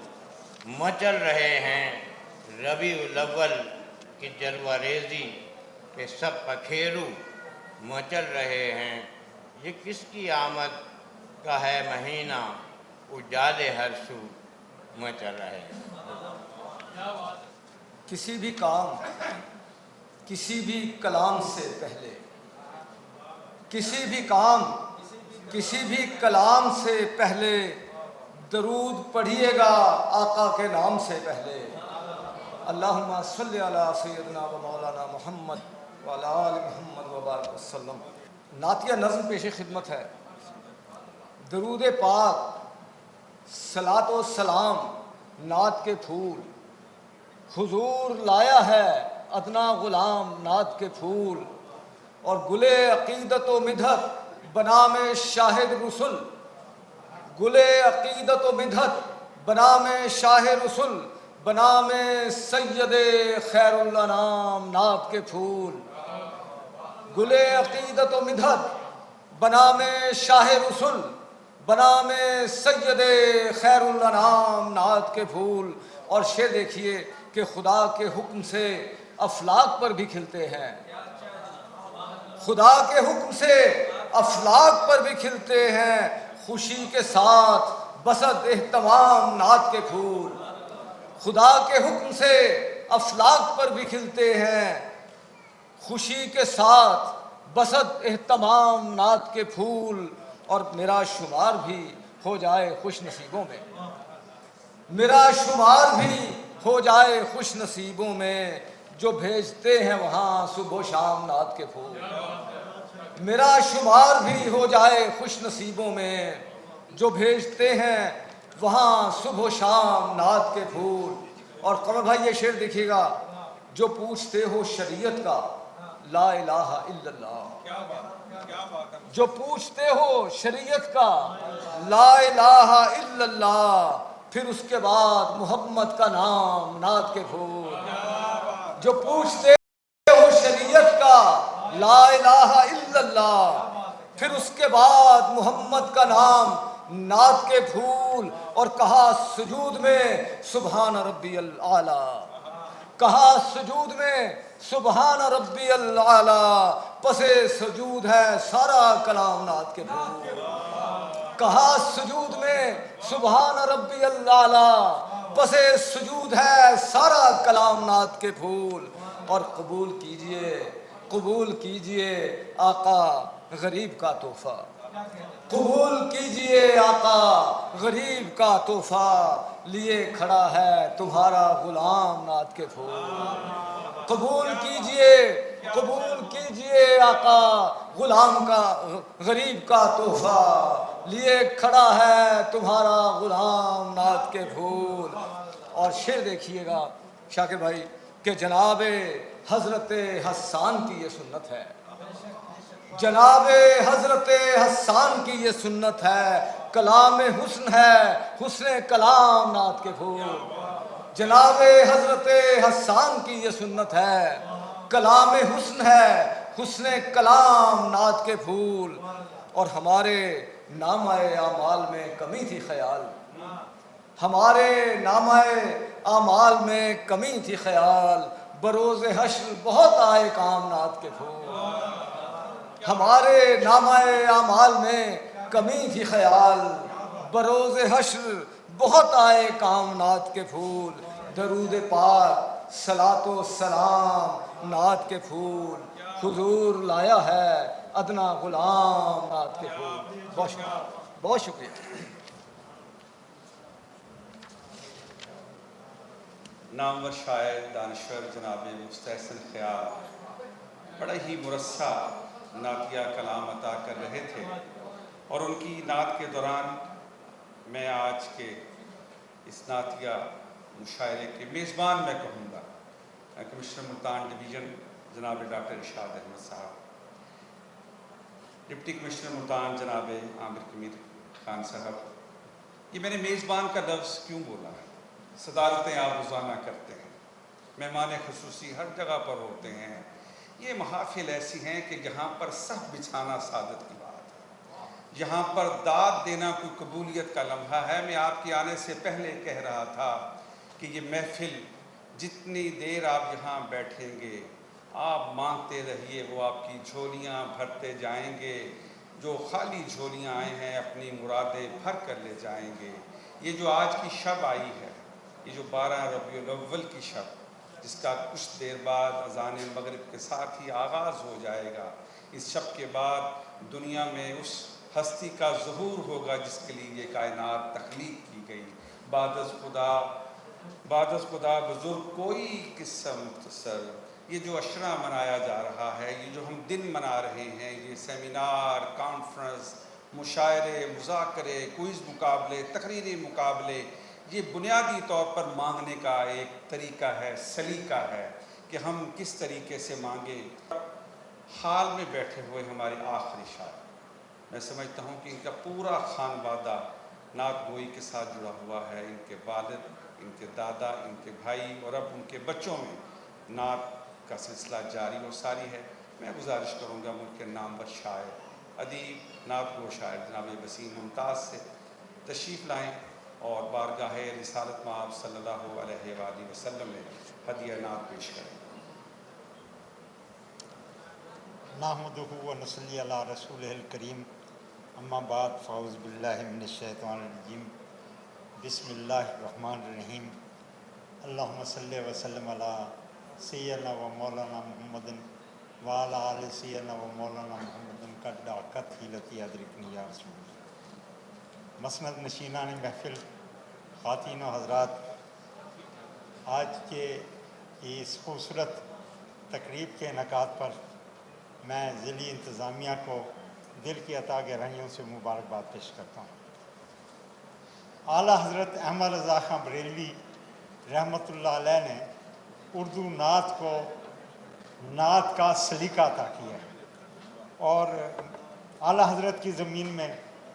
مچل رہے ہیں۔ ربیع الاول کی جلوہ ریزی پہ سب پکھیرو مچل رہے ہیں۔ یہ کس کی آمد کا ہے مہینہ، اجالے ہر سو مچل رہے ہیں۔ کسی بھی کام، کسی بھی کلام سے پہلے، کسی بھی کام، کسی بھی کلام سے پہلے درود پڑھیے گا آقا کے نام سے پہلے۔ اللہم صلی علی سیدنا و مولانا محمد وعلی آل محمد وبارک وسلم۔ نعتیہ نظم پیش خدمت ہے۔ درود پاک، صلاۃ و سلام، نعت کے پھول، حضور لایا ہے ادنا غلام نعت کے پھول، اور گلے عقیدت و مدحت بنام شاہد رسل، گلے عقیدت و مدحت بنام شاہ رسل، بنام سید خیر الانام نعت کے پھول، گلے عقیدت و مدحت بنام شاہ رسل، بنام سید خیر الانام نعت کے پھول۔ اور شعر دیکھیے کہ خدا کے حکم سے افلاک پر بھی کھلتے ہیں، خدا کے حکم سے افلاک پر بھی کھلتے ہیں، خوشی کے ساتھ بسط اہتمام نعت کے پھول، خدا کے حکم سے افلاک پر بھی کھلتے ہیں، خوشی کے ساتھ بسط اہتمام نعت کے پھول۔ اور میرا شمار بھی ہو جائے خوش نصیبوں میں، میرا شمار بھی ہو جائے خوش نصیبوں میں، جو بھیجتے ہیں وہاں صبح و شام نعت کے پھول، میرا شمار بھی ہو جائے خوش نصیبوں میں، جو بھیجتے ہیں وہاں صبح و شام نعت کے پھول۔ اور قمر بھائی یہ شعر دیکھیے گا، جو پوچھتے ہو شریعت کا لا الہ الا اللہ، جو پوچھتے ہو شریعت کا لا الہ الا اللہ، پھر اس کے بعد محمد کا نام نعت کے پھول، جو پوچھتے ہو شریعت کا لا الہ الا اللہ، پھر اس کے بعد محمد کا نام نعت کے پھول۔ اور کہا سجود میں سبحان ربی الاعلی، کہا سجود میں سبحان ربی الاعلی، پس سجود ہے سارا کلام نعت کے پھول، کہا سجود میں سبحان ربی الاعلی، پس سجود ہے سارا کلام نعت کے پھول۔ اور قبول کیجئے، قبول کیجئے آقا غریب کا تحفہ، قبول کیجئے آقا غریب کا تحفہ، لیے کھڑا ہے تمہارا غلام نعت کے پھول، قبول کیجئے، قبول کیجئے آقا غلام کا غریب کا تحفہ، لیے کھڑا ہے تمہارا غلام نعت کے پھول۔ اور شعر دیکھیے گا شاکر بھائی کہ جناب حضرت حسان کی یہ سنت ہے، جناب حضرت حسان کی یہ سنت ہے، کلام حسن ہے حسن کلام نعت کے پھول، جناب حضرت حسان کی یہ سنت ہے، کلام حسن ہے حسن کلام نعت کے پھول۔ اور ہمارے نامہ اعمال میں کمی تھی خیال، ہمارے نامہ اعمال میں کمی تھی خیال، بروز حشر بہت آئے کام نعت کے پھول، ہمارے نامہ اعمال میں کمی تھی خیال، بروز حشر بہت آئے کام نعت کے پھول، درود پاک صلاۃ و سلام نعت کے پھول، حضور لایا ہے ادنا غلام نعت کے پھول۔ بہت شکریہ، بہت شکریہ۔ نامور شاعر دانشور جناب مستحسن خیال بڑا ہی مرصع نعتیہ کلام عطا کر رہے تھے، اور ان کی نعت کے دوران میں آج کے اس نعتیہ مشاعرے کے میزبان میں کہوں گا کمشنر ملتان ڈویژن جناب ڈاکٹر ارشاد احمد صاحب، ڈپٹی کمشنر ملتان جناب عامر قمیر خان صاحب۔ یہ میں نے میزبان کا لفظ کیوں بولا ہے؟ صدارتیں آپ روزانہ کرتے ہیں، مہمان خصوصی ہر جگہ پر ہوتے ہیں، یہ محافل ایسی ہیں کہ جہاں پر صف بچھانا سعادت کی بات ہے، جہاں پر داد دینا کوئی قبولیت کا لمحہ ہے۔ میں آپ کے آنے سے پہلے کہہ رہا تھا کہ یہ محفل جتنی دیر آپ یہاں بیٹھیں گے آپ مانگتے رہیے، وہ آپ کی جھولیاں بھرتے جائیں گے، جو خالی جھولیاں آئے ہیں اپنی مرادیں بھر کر لے جائیں گے۔ یہ جو آج کی شب آئی ہے، یہ جو 12 ربیع الاول کی شب، جس کا کچھ دیر بعد اذان مغرب کے ساتھ ہی آغاز ہو جائے گا، اس شب کے بعد دنیا میں اس ہستی کا ظہور ہوگا جس کے لیے یہ کائنات تخلیق کی گئی۔ بعد از خدا بزرگ کوئی قصہ مختصر، یہ جو عشرہ منایا جا رہا ہے، یہ جو ہم دن منا رہے ہیں، یہ سیمینار، کانفرنس، مشاعرے، مذاکرے، کوئز مقابلے، تقریری مقابلے، یہ بنیادی طور پر مانگنے کا ایک طریقہ ہے، سلیقہ ہے کہ ہم کس طریقے سے مانگیں۔ حال میں بیٹھے ہوئے ہمارے آخری شاعر، میں سمجھتا ہوں کہ ان کا پورا خانوادہ نعت گوئی کے ساتھ جڑا ہوا ہے، ان کے والد، ان کے دادا، ان کے بھائی اور اب ان کے بچوں میں نعت کا سلسلہ جاری و ساری ہے۔ میں گزارش کروں گا ملک کے نامور شاعر، ادیب، نعت گو شاعر جناب وسیم ممتاز سے تشریف لائیں اور بارگاہ رسالت مآب صلی اللہ علیہ وآلہ وسلم میں ہدیہ نعت پیش کریں۔ نحمدہ و نصلی علی رسولہ الکریم، اما بعد فاعوذ باللہ من الشیطان الرجیم، بسم اللہ الرحمن الرحیم۔ اللہم صلی وسلم علی سیدنا و مولانا محمد وعلی آل سیدنا و مولانا محمد قد ڈاکت حیلتی ادرکنی یا رسول اللہ۔ مسند نشینان محفل، خواتین و حضرات، آج کے اس خوبصورت تقریب کے انعقاد پر میں ضلعی انتظامیہ کو دل کی عطا گہرائیوں سے مبارکباد پیش کرتا ہوں۔ اعلیٰ حضرت احمد رضا خاں بریلوی رحمۃ اللہ علیہ نے اردو نعت کو نعت کا سلیقہ عطا کیا ہے، اور اعلیٰ حضرت کی زمین میں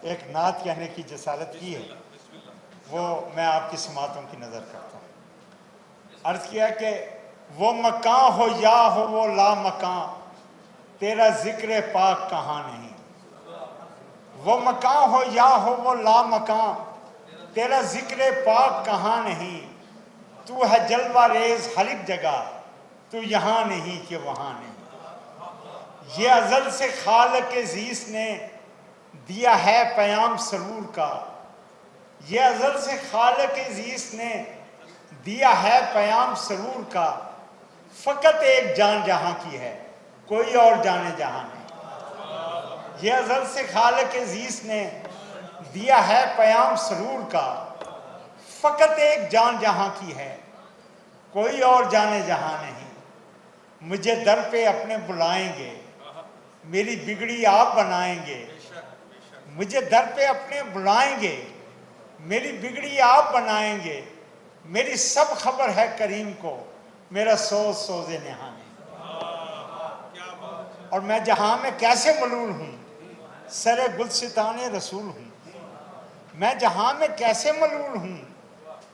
ایک نعت کہنے کی جسارت کی ہے، وہ میں آپ کی سماعتوں کی نظر کرتا ہوں۔ عرض کیا کہ وہ مکان ہو یا ہو وہ لا مکان، تیرا ذکر پاک کہاں نہیں۔ وہ مکان ہو یا ہو وہ لا مکان، تیرا ذکر پاک کہاں نہیں۔ تو ہے جلوہ ریز ہر ایک جگہ، تو یہاں نہیں کہ وہاں نہیں۔ یہ ازل سے خالق زیست نے دیا ہے پیام سرور کا، یہ ازل سے خالق زیست نے دیا ہے پیام سرور کا۔ فقط ایک جان جہاں کی ہے، کوئی اور جانے جہاں نہیں۔ یہ ازل سے خالق زیست نے دیا ہے پیام سرور کا، فقط ایک جان جہاں کی ہے، کوئی اور جانے جہاں نہیں۔ مجھے در پہ اپنے بلائیں گے، میری بگڑی آپ بنائیں گے۔ مجھے در پہ اپنے بلائیں گے، میری بگڑی آپ بنائیں گے۔ میری سب خبر ہے کریم کو، میرا سوز سوز نہاں نہیں۔ اور میں جہاں میں کیسے ملول ہوں، سر گلستان رسول ہوں۔ میں جہاں میں کیسے ملول ہوں،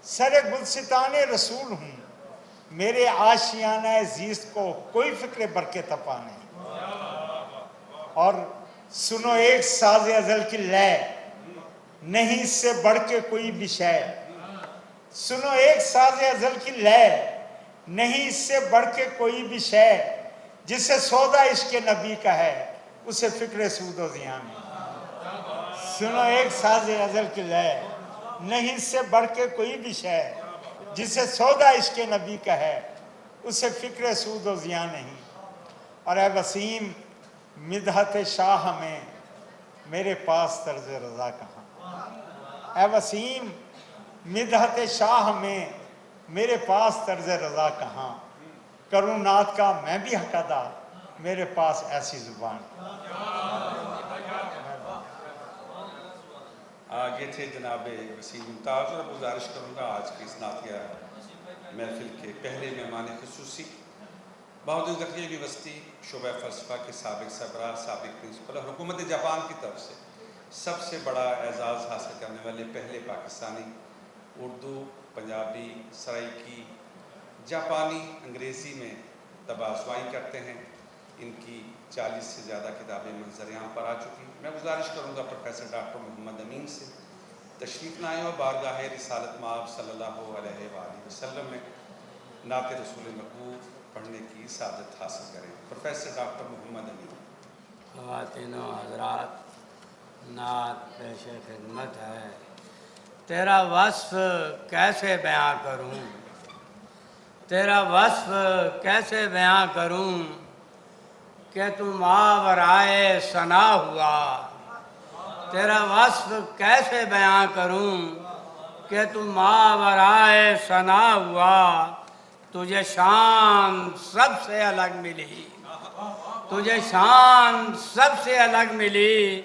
سر گلستان رسول ہوں۔ میرے آشیانہ زیست کو کوئی فکر برق تپا نہیں۔ اور سنو ایک ساز ازل کی لے، نہیں اس سے بڑھ کے کوئی بھی شے۔ سنو ایک ساز ازل کی لے، نہیں اس سے بڑھ کے کوئی بھی شے۔ جسے سودا عشق نبی کا ہے، اسے فکر سود و زیان ہے۔ سنو ایک ساز ازل کی لے، نہیں اس سے بڑھ کے کوئی بھی شے، جسے سودا عشق نبی کا ہے اسے فکر سود و زیاں نہیں۔ اور اے وسیم مدحت شاہ میں میرے پاس طرز رضا کہاں، اے وسیم مدحت شاہ میں میرے پاس طرز رضا کہاں، کروں نعت کا میں بھی حق ادا، میرے پاس ایسی زبان۔ یہ تھے جناب وسیم ممتاز، اور گزارش کروں گا آج کی اس نعتیہ محفل کے پہلے مہمان خصوصی بہادر ذخیرہ یونیورسٹی شعبہ فلسفہ کے سابق سربراہ، سابق پرنسپل، اور حکومت جاپان کی طرف سے سب سے بڑا اعزاز حاصل کرنے والے پہلے پاکستانی، اردو، پنجابی، سرائیکی، جاپانی، انگریزی میں طبع آزمائی کرتے ہیں۔ ان کی 40 سے زیادہ کتابیں منظر عام پر آ چکی ہیں۔ میں گزارش کروں گا پروفیسر ڈاکٹر محمد امین سے تشریف لائیں اور بارگاہ رسالت مآب صلی اللہ علیہ وآلہ وسلم میں نعت رسول مقبول پڑھنے کی سعادت حاصل کریں۔ پروفیسر ڈاکٹر محمد امین۔ خواتین و حضرات، نعت پیش خدمت ہے۔ تیرا وصف کیسے بیاں کروں، تیرا وصف کیسے بیاں کروں کہ تو ماورائے ثنا ہوا، تیرا وصف کیسے بیاں کروں کہ تو ماورائے ثنا ہوا، تجھے شان سب سے الگ ملی، تجھے شان سب سے الگ ملی،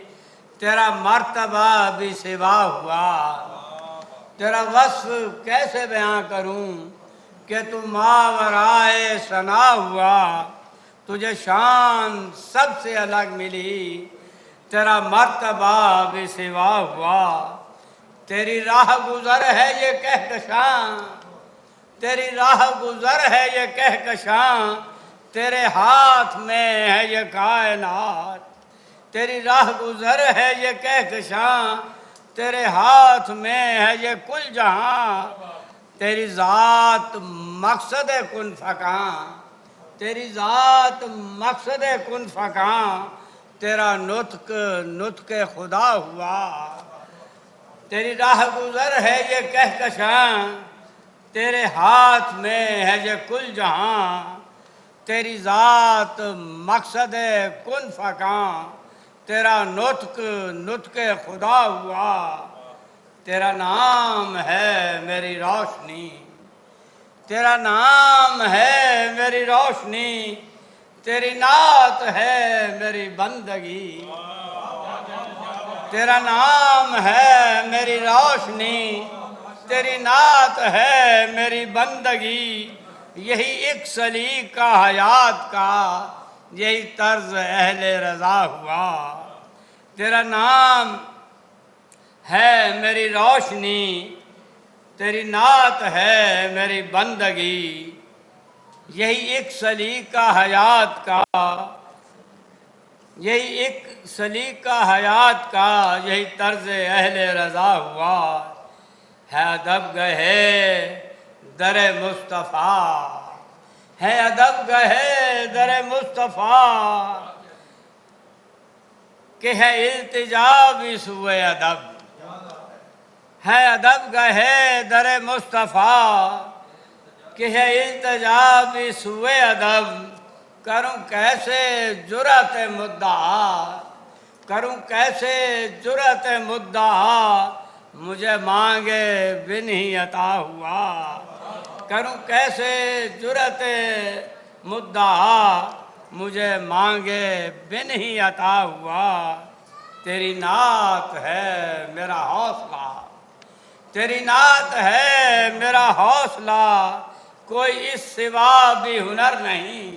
تیرا مرتبہ بھی سوا ہوا، تیرا وصف کیسے بیاں کروں کہ تو ماورائے ثنا ہوا، تجھے شان سب سے الگ ملی، تیرا مرتبہ بھی سوا ہوا، تیری راہ گزر ہے یہ کہکشاں، تیری راہ گزر ہے یہ کہکشاں، تیرے ہاتھ میں ہے یہ کائنات، تیری راہ گزر ہے یہ کہکشاں، تیرے ہاتھ میں ہے یہ کل جہاں، تیری ذات مقصد کن فکاں، تیری ذات مقصد کن فکاں، تیرا نطق نطق خدا ہوا، تیری راہ گزر ہے یہ کہکشاں، تیرے ہاتھ میں ہے یہ کل جہاں، تیری ذات مقصد کن فکاں، تیرا نطق نطق خدا ہوا، تیرا نام ہے میری روشنی، تیرا نام ہے میری روشنی، تیری نعت ہے میری بندگی، تیرا نام ہے میری روشنی، تیری نعت ہے میری بندگی، یہی ایک سلیقہ حیات کا، یہی طرز اہل رضا ہوا، تیرا نام ہے میری روشنی، تیری نعت ہے میری بندگی، یہی ایک سلیقہ حیات کا، یہی ایک سلیقہ حیات کا، یہی طرز اہل رضا ہوا، ہے ادب گہے در مصطفیٰ، ہے ادب گہے در مصطفیٰ، کہ ہے التجا بھی سوئے ادب، ہے ادب گہے در مصطفیٰ، کہ ہے التجا بھی سوئے ادب، کروں کیسے جرأت مدعا، کروں کیسے جرأت مدعا، مجھے مانگے بن ہی عطا ہوا، کروں کیسے جرأت مدعا، مجھے مانگے بن ہی عطا ہوا، تیری نعت ہے میرا حوصلہ، تیری نعت ہے میرا حوصلہ، کوئی اس سوا بھی ہنر نہیں،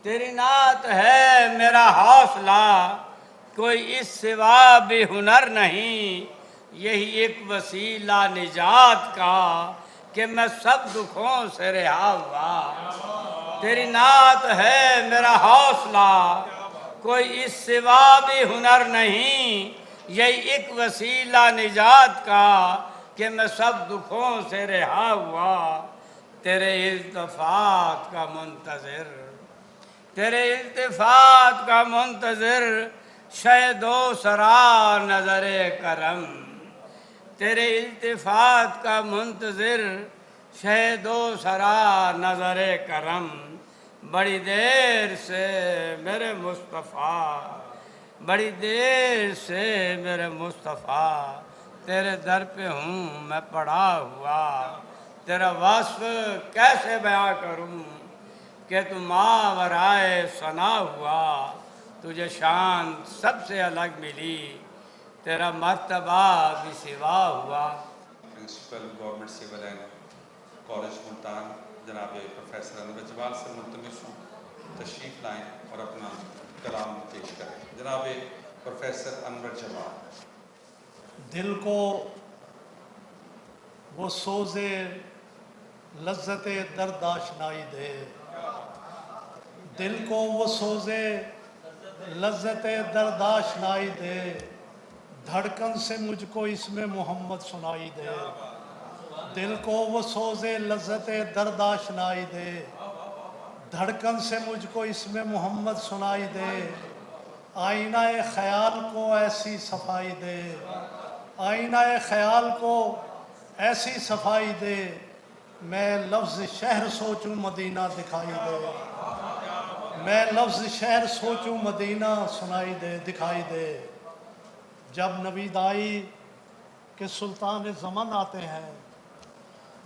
تیری نعت ہے میرا حوصلہ، کوئی اس سوا بھی ہنر نہیں، یہی ایک وسیلہ نجات کا کہ میں سب دکھوں سے رہا ہوا، تیری نعت ہے میرا حوصلہ، کوئی اس سوا بھی ہنر نہیں، یہی ایک وسیلہ نجات کا کہ میں سب دکھوں سے رہا ہوا، تیرے التفات کا منتظر، تیرے التفات کا منتظر، شہدو سرا نظر کرم، تیرے التفات کا منتظر شہدو سرا نظر کرم، بڑی دیر سے میرے مصطفیٰ، بڑی دیر سے میرے مصطفیٰ، تیرے در پہ ہوں میں پڑا ہوا، تیرا وصف کیسے بیان کروں کہ تو ماورائے ثنا ہوا، تجھے شان سب سے الگ ملی، تیرا مرتبہ بھی سوا ہوا۔ Principal government civil and college Multan جناب پروفیسر انور جمال سے ملتمس ہوں تشریف لائیں اور اپنا کلام پیش کریں۔ جناب پروفیسر انور جمال۔ دل کو وہ سوز لذت درد آشنائی دے، دل کو وہ سوز لذت درد آشنائی دے، دھڑکن سے مجھ کو اس میں محمد سنائی دے، دل کو وہ سوز لذت درد آشنائی دے، دھڑکن سے مجھ کو اس میں محمد سنائی دے، آئینہ خیال کو ایسی صفائی دے، آئینہ خیال کو ایسی صفائی دے، میں لفظ شہر سوچوں مدینہ دکھائی دے، میں لفظ شہر سوچوں مدینہ سنائی دے دکھائی دے۔ جب نوید آئی کہ سلطان زمن آتے ہیں،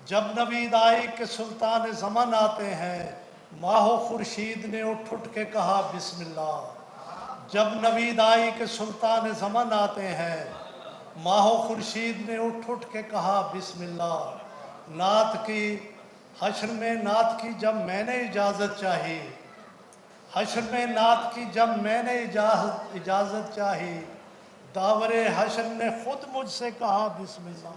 جب نوید آئی کہ سلطان زمن آتے ہیں، ماہ و خورشید نے اٹھ کے کہا بسم اللہ، جب نوید آئی کہ سلطان زمن آتے ہیں، ماہ و خورشید نے اٹھ کے کہا بسم اللہ، نعت کی حشر میں نعت کی جب میں نے اجازت چاہی، حشر میں نعت کی جب میں نے اجازت چاہی، داور حشر نے خود مجھ سے کہا بسم اللہ،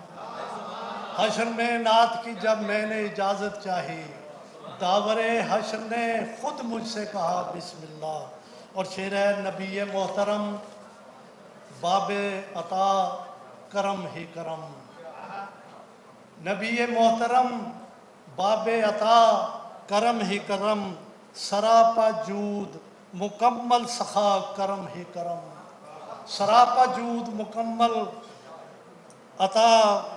حشر میں نعت کی جب میں نے اجازت چاہی، داور حشر نے خود مجھ سے کہا بسم اللہ۔ اور شعر ہے نبی محترم باب عطا کرم ہی کرم، نبی محترم باب عطا کرم ہی کرم، سراپا جود مکمل سخا کرم ہی کرم، سراپا جود مکمل عطا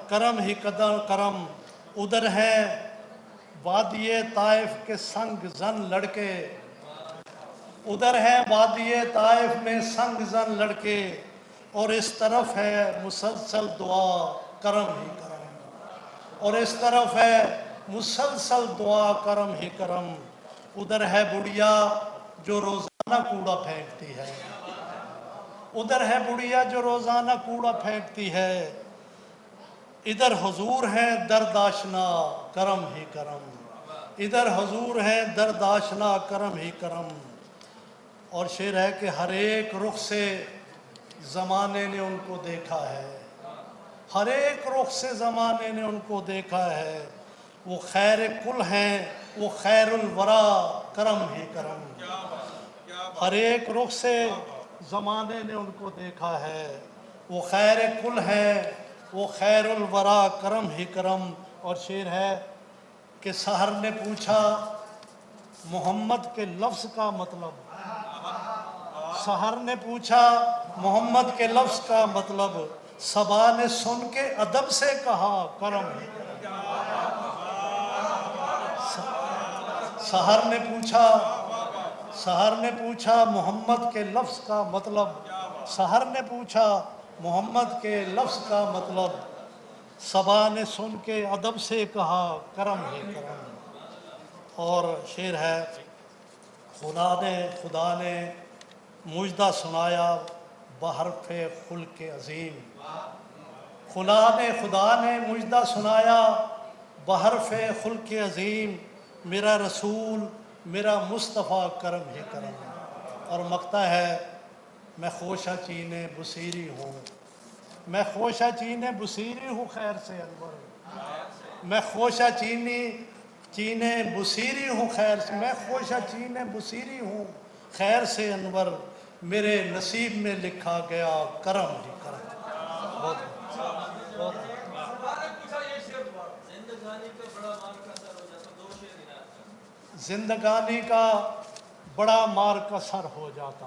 کرم ہی کرم، ادھر ہے وادی طائف کے سنگ زن لڑکے، ادھر ہے وادی طائف میں سنگ زن لڑکے، اور اس طرف ہے مسلسل دعا کرم ہی کرم، اور اس طرف ہے مسلسل دعا کرم ہی کرم، ادھر ہے بڑھیا جو روزانہ کوڑا پھینکتی ہے، ادھر ہے بڑھیا جو روزانہ کوڑا پھینکتی ہے، ادھر حضور ہیں درد آشنا کرم ہی کرم، ادھر حضور ہیں درد آشنا کرم ہی کرم۔ اور شعر ہے کہ ہر ایک رخ سے زمانے نے ان کو دیکھا ہے، ہر ایک رخ سے زمانے نے ان کو دیکھا ہے، وہ خیر کل ہیں وہ خیر الورا کرم ہی کرم، ہر ایک رخ سے زمانے نے ان کو دیکھا ہے، وہ خیر کل ہیں وہ خیر الورا کرم ہی کرم۔ اور شعر ہے کہ سحر نے پوچھا محمد کے لفظ کا مطلب، سحر نے پوچھا محمد کے لفظ کا مطلب، صبا نے سن کے ادب سے کہا کرم ہی کرم، سحر نے پوچھا محمد کے لفظ کا مطلب، سحر نے پوچھا محمد کے لفظ کا مطلب، صبا نے سن کے ادب سے کہا کرم ہی کرم۔ اور شعر ہے خدا نے مجدہ سنایا بحرف خلق عظیم، خدا نے مجدہ سنایا بحرف خلق عظیم، میرا رسول میرا مصطفیٰ کرم ہی کرم۔ اور مقطع ہے میں خوشہ چینے بصیری ہوں، میں خوشہ چینے بصیری ہوں خیر سے انور، میں خوشہ چینے بصیری ہوں خیر سے، میں خوشہ چینے بصیری ہوں خیر سے انور، میرے نصیب میں لکھا گیا کرم ہی کرم۔ بہت بہت زندگانی کا بڑا مار کا سر ہو جاتا،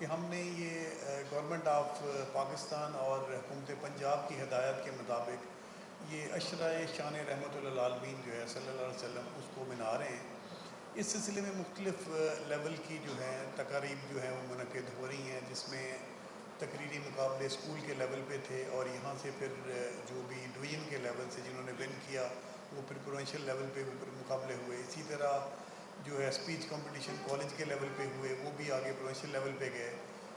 کہ ہم نے یہ گورنمنٹ آف پاکستان اور حکومت پنجاب کی ہدایت کے مطابق یہ عشرۂ شان رحمۃ للعالمین جو ہے صلی اللہ علیہ وسلم اس کو منا رہے ہیں. اس سلسلے میں مختلف لیول کی جو ہیں تقاریب جو ہیں وہ منعقد ہو رہی ہیں، جس میں تقریری مقابلے اسکول کے لیول پہ تھے، اور یہاں سے پھر جو بھی ڈویژن کے لیول سے جنہوں نے ون کیا وہ پھر پروونشل لیول پہ مقابلے ہوئے. اسی طرح جو ہے اسپیچ کمپٹیشن کالج کے لیول پہ ہوئے، وہ بھی آگے پروونشل لیول پہ گئے.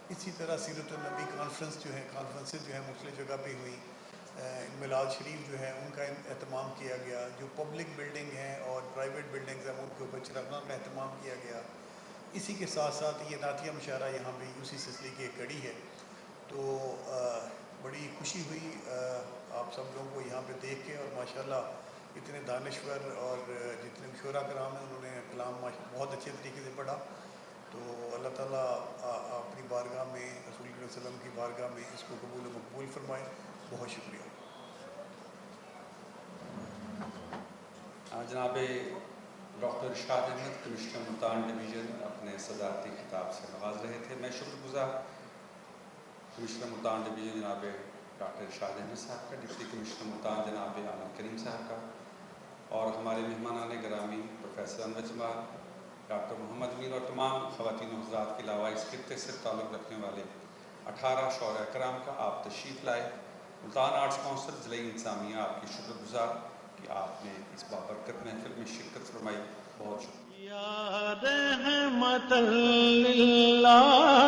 اسی طرح سیرت النبی کانفرنسز جو ہیں مختلف جگہ پہ ہوئیں. میلاد شریف جو ہے ان کا اہتمام کیا گیا. جو پبلک بلڈنگ ہیں اور پرائیویٹ بلڈنگز ہیں ان کے اوپر چراغاں کا اہتمام کیا گیا. اسی کے ساتھ ساتھ یہ نعتیہ مشاعرہ یہاں بھی اسی سلسلے کی ایک کڑی ہے. تو بڑی خوشی ہوئی آپ سب لوگوں کو یہاں پہ دیکھ کے، اور ماشاءاللہ اتنے دانشور اور جتنے شعراء کرام ہیں انہوں نے کلام بہت اچھے طریقے سے پڑھا. تو اللہ تعالیٰ اپنی بارگاہ میں، رسول اللہ علیہ وسلم کی بارگاہ میں اس کو قبول و مقبول فرمائے. بہت شکریہ. جناب ڈاکٹر ارشاد احمد کمشنر ملتان ڈویژن اپنے صدارتی خطاب سے نواز رہے تھے. میں شکر گزار کمشنر ملتان ڈویژن جناب ڈاکٹر ارشاد احمد صاحب کا، ڈپٹی کمشنر ملتان جناب عالم کریم صاحب کا، اور ہمارے مہمانان گرامی پروفیسر انور جمال، ڈاکٹر محمد امین، اور تمام خواتین و حضرات کے علاوہ اس خطے سے تعلق رکھنے والے 18 شعراء کرام کا. آپ تشریف لائے. ملتان آرٹس کونسل ضلعی انتظامیہ آپ کی شکر گزار کہ آپ نے اس بابرکت محفل میں شرکت فرمائی. بہت شکریہ. یا رحمت للعالمین